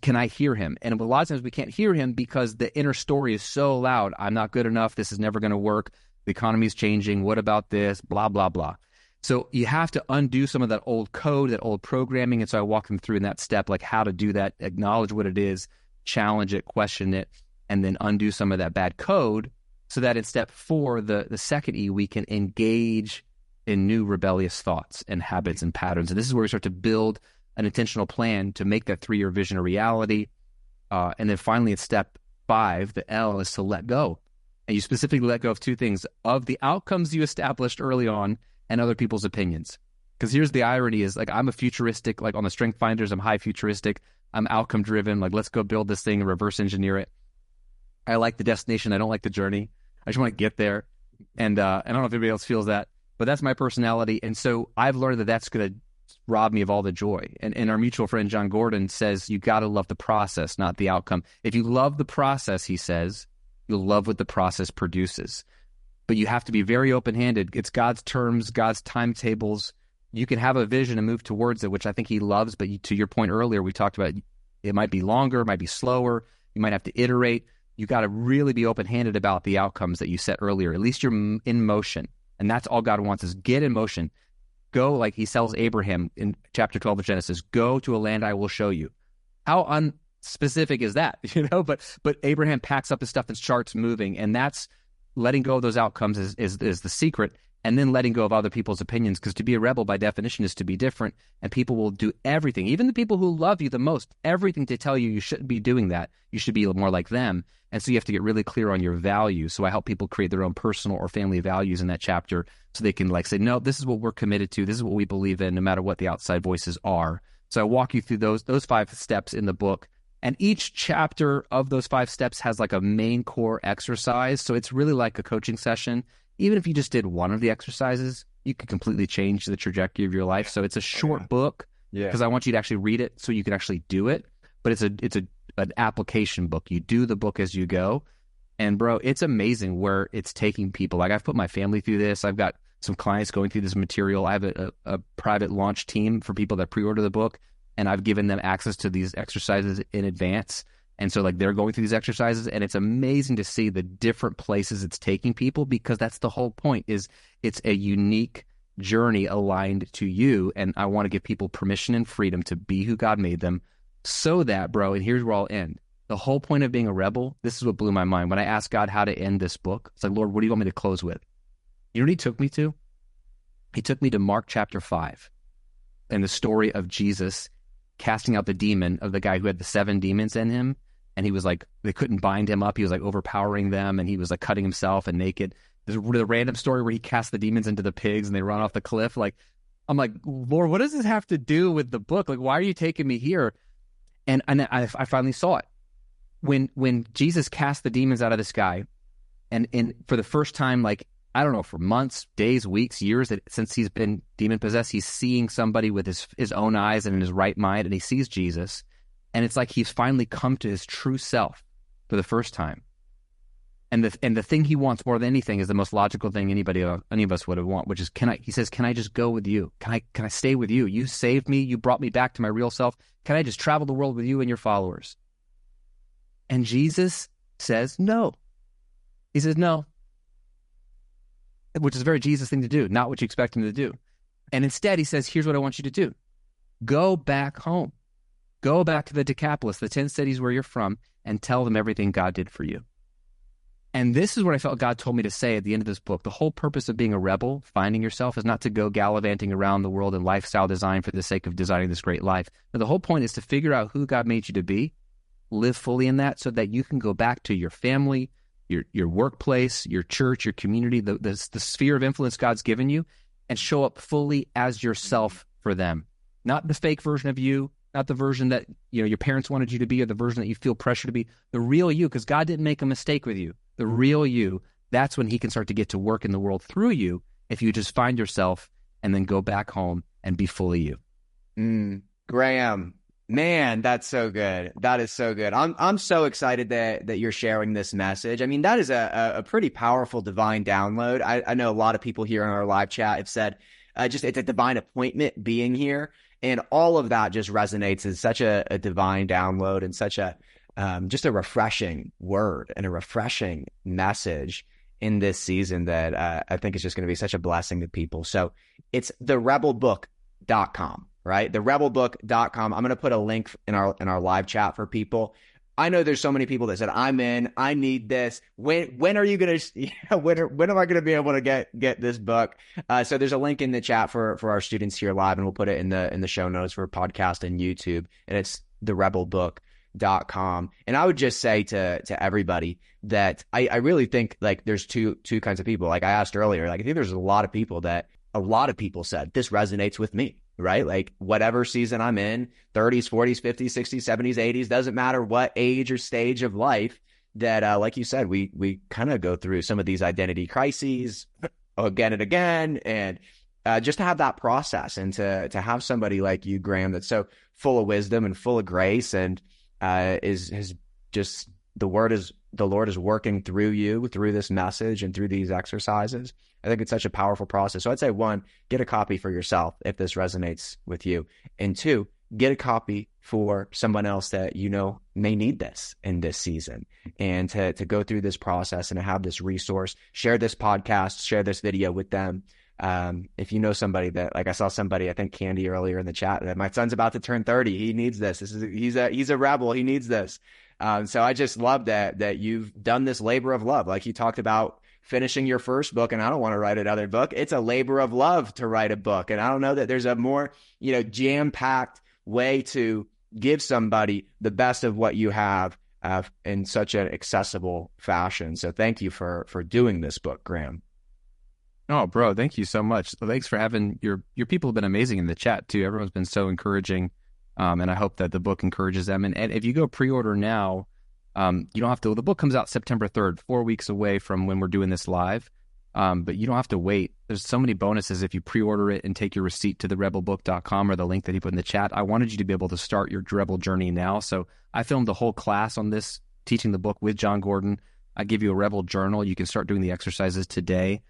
Can I hear him? And a lot of times we can't hear him because the inner story is so loud. I'm not good enough. This is never going to work. The economy is changing. What about this? Blah, blah, blah. So you have to undo some of that old code, that old programming. And so I walk them through in that step, like how to do that, acknowledge what it is, challenge it, question it, and then undo some of that bad code so that in step 4, the second E, we can engage in new rebellious thoughts and habits and patterns. And this is where we start to build an intentional plan to make that 3-year vision a reality. And then finally at step 5, the L is to let go. And you specifically let go of 2 things: of the outcomes you established early on and other people's opinions. Because here's the irony is, like, I'm a futuristic, like on the Strength Finders, I'm high futuristic, I'm outcome driven, like let's go build this thing and reverse engineer it. I like the destination, I don't like the journey. I just want to get there. And I don't know if anybody else feels that, but that's my personality. And so I've learned that that's going to rob me of all the joy. And our mutual friend John Gordon says, you got to love the process, not the outcome. If you love the process, he says, you'll love what the process produces. But you have to be very open-handed. It's God's terms, God's timetables. You can have a vision and move towards it, which I think he loves. But to your point earlier, we talked about it might be longer, it might be slower. You might have to iterate. You got to really be open-handed about the outcomes that you set earlier. At least you're in motion. And that's all God wants, is get in motion. Go, like he tells Abraham in chapter 12 of Genesis, go to a land I will show you. How unspecific is that? But Abraham packs up his stuff and starts moving. And that's letting go of those outcomes is the secret. And then letting go of other people's opinions, because to be a rebel by definition is to be different. And people will do everything, even the people who love you the most, everything to tell you shouldn't be doing that. You should be more like them. And so you have to get really clear on your values. So I help people create their own personal or family values in that chapter so they can say, no, this is what we're committed to. This is what we believe in, no matter what the outside voices are. So I walk you through those 5 steps in the book. And each chapter of those 5 steps has like a main core exercise. So it's really like a coaching session. Even if you just did one of the exercises, you could completely change the trajectory of your life. So it's a short book because I want you to actually read it so you can actually do it. But it's an application book. You do the book as you go. And bro, it's amazing where it's taking people. Like, I've put my family through this. I've got some clients going through this material. I have a private launch team for people that pre-order the book, and I've given them access to these exercises in advance. And so like they're going through these exercises, and it's amazing to see the different places it's taking people, because that's the whole point, is it's a unique journey aligned to you. And I want to give people permission and freedom to be who God made them, so that, bro, and here's where I'll end. The whole point of being a rebel, this is what blew my mind. When I asked God how to end this book, it's like, Lord, what do you want me to close with? You know what he took me to? He took me to Mark chapter 5 and the story of Jesus casting out the demon of the guy who had the 7 demons in him. And he was like, they couldn't bind him up. He was like overpowering them, and he was like cutting himself and naked. There's a random story where he cast the demons into the pigs and they run off the cliff. Like, I'm like, Lord, what does this have to do with the book? Like, why are you taking me here? And I finally saw it. When Jesus cast the demons out of this guy, and for the first time, like, I don't know, for months, days, weeks, years, since he's been demon possessed, he's seeing somebody with his own eyes and in his right mind, and he sees Jesus. And it's like he's finally come to his true self for the first time. And the thing he wants more than anything is the most logical thing any of us would have want, which is, he says, can I just go with you? Can I stay with you? You saved me. You brought me back to my real self. Can I just travel the world with you and your followers? And Jesus says, no. He says, no. Which is a very Jesus thing to do, not what you expect him to do. And instead he says, here's what I want you to do. Go back home. Go back to the Decapolis, the 10 cities where you're from, and tell them everything God did for you. And this is what I felt God told me to say at the end of this book. The whole purpose of being a rebel, finding yourself, is not to go gallivanting around the world in lifestyle design for the sake of designing this great life. No, the whole point is to figure out who God made you to be, live fully in that, so that you can go back to your family, your workplace, your church, your community, the sphere of influence God's given you, and show up fully as yourself for them. Not the fake version of you, not the version that your parents wanted you to be, or the version that you feel pressure to be. The real you, because God didn't make a mistake with you. The real you that's when he can start to get to work in the world through you if you just find yourself and then go back home and be fully you. Graham, man, that's so good. That is so good. I'm so excited that you're sharing this message. I mean, that is a pretty powerful divine download. I know a lot of people here in our live chat have said just it's a divine appointment being here. And all of that just resonates as such a divine download and such a just a refreshing word and a refreshing message in this season that I think is just going to be such a blessing to people. So it's therebelbook.com, right? Therebelbook.com. I'm going to put a link in our live chat for people. I know there's so many people that said, I'm in, I need this. When are you going to, when am I going to be able to get this book? So there's a link in the chat for our students here live, and we'll put it in the show notes for podcast and YouTube. And it's therebelbook.com. And I would just say to everybody that I really think like there's two kinds of people. Like I asked earlier, like I think there's a lot of people said this resonates with me, right? Like whatever season I'm in, 30s, 40s, 50s, 60s, 70s, 80s, doesn't matter what age or stage of life that, like you said, we kind of go through some of these identity crises again and again. And just to have that process and to have somebody like you, Graham, that's so full of wisdom and full of grace and is just the Lord is working through you through this message and through these exercises. I think it's such a powerful process. So I'd say 1, get a copy for yourself if this resonates with you. And 2, get a copy for someone else that you know may need this in this season. And to go through this process and to have this resource, share this podcast, share this video with them. If you know somebody that, like I saw somebody, I think Candy earlier in the chat, that my son's about to turn 30. He needs this. He's a rebel. He needs this. So I just love that you've done this labor of love. Like you talked about finishing your first book, and I don't want to write another book. It's a labor of love to write a book. And I don't know that there's a more, jam-packed way to give somebody the best of what you have in such an accessible fashion. So thank you for doing this book, Graham. Oh, bro, thank you so much. Thanks for having your people have been amazing in the chat too. Everyone's been so encouraging. And I hope that the book encourages them. And if you go pre-order now, you don't have to, the book comes out September 3rd, 4 weeks away from when we're doing this live. But you don't have to wait. There's so many bonuses if you pre-order it and take your receipt to therebelbook.com or the link that he put in the chat. I wanted you to be able to start your Rebel journey now. So I filmed a whole class on this, teaching the book with John Gordon. I give you a Rebel journal. You can start doing the exercises today.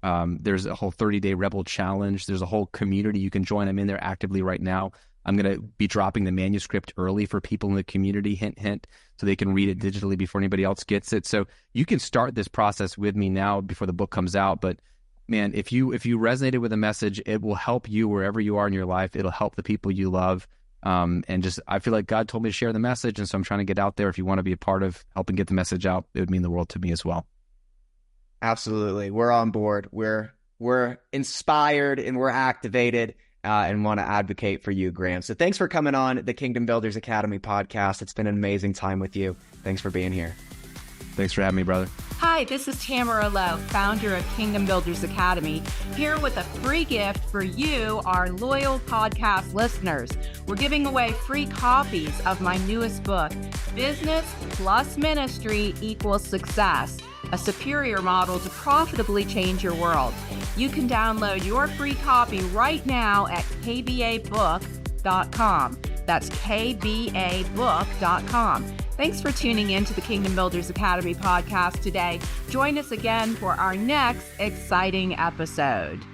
There's a whole 30-day Rebel challenge. There's a whole community you can join. I'm in there actively right now. I'm going to be dropping the manuscript early for people in the community, hint, hint, so they can read it digitally before anybody else gets it. So you can start this process with me now before the book comes out. But man, if you resonated with a message, it will help you wherever you are in your life. It'll help the people you love. And just, I feel like God told me to share the message. And so I'm trying to get out there. If you want to be a part of helping get the message out, it would mean the world to me as well. Absolutely. We're on board. We're inspired and we're activated. And want to advocate for you, Graham. So thanks for coming on the Kingdom Builders Academy podcast. It's been an amazing time with you. Thanks for being here. Thanks for having me, brother. Hi, this is Tamara Lowe, founder of Kingdom Builders Academy, here with a free gift for you, our loyal podcast listeners. We're giving away free copies of my newest book, Business Plus Ministry Equals Success, a superior model to profitably change your world. You can download your free copy right now at kbabook.com. That's kbabook.com. Thanks for tuning in to the Kingdom Builders Academy podcast today. Join us again for our next exciting episode.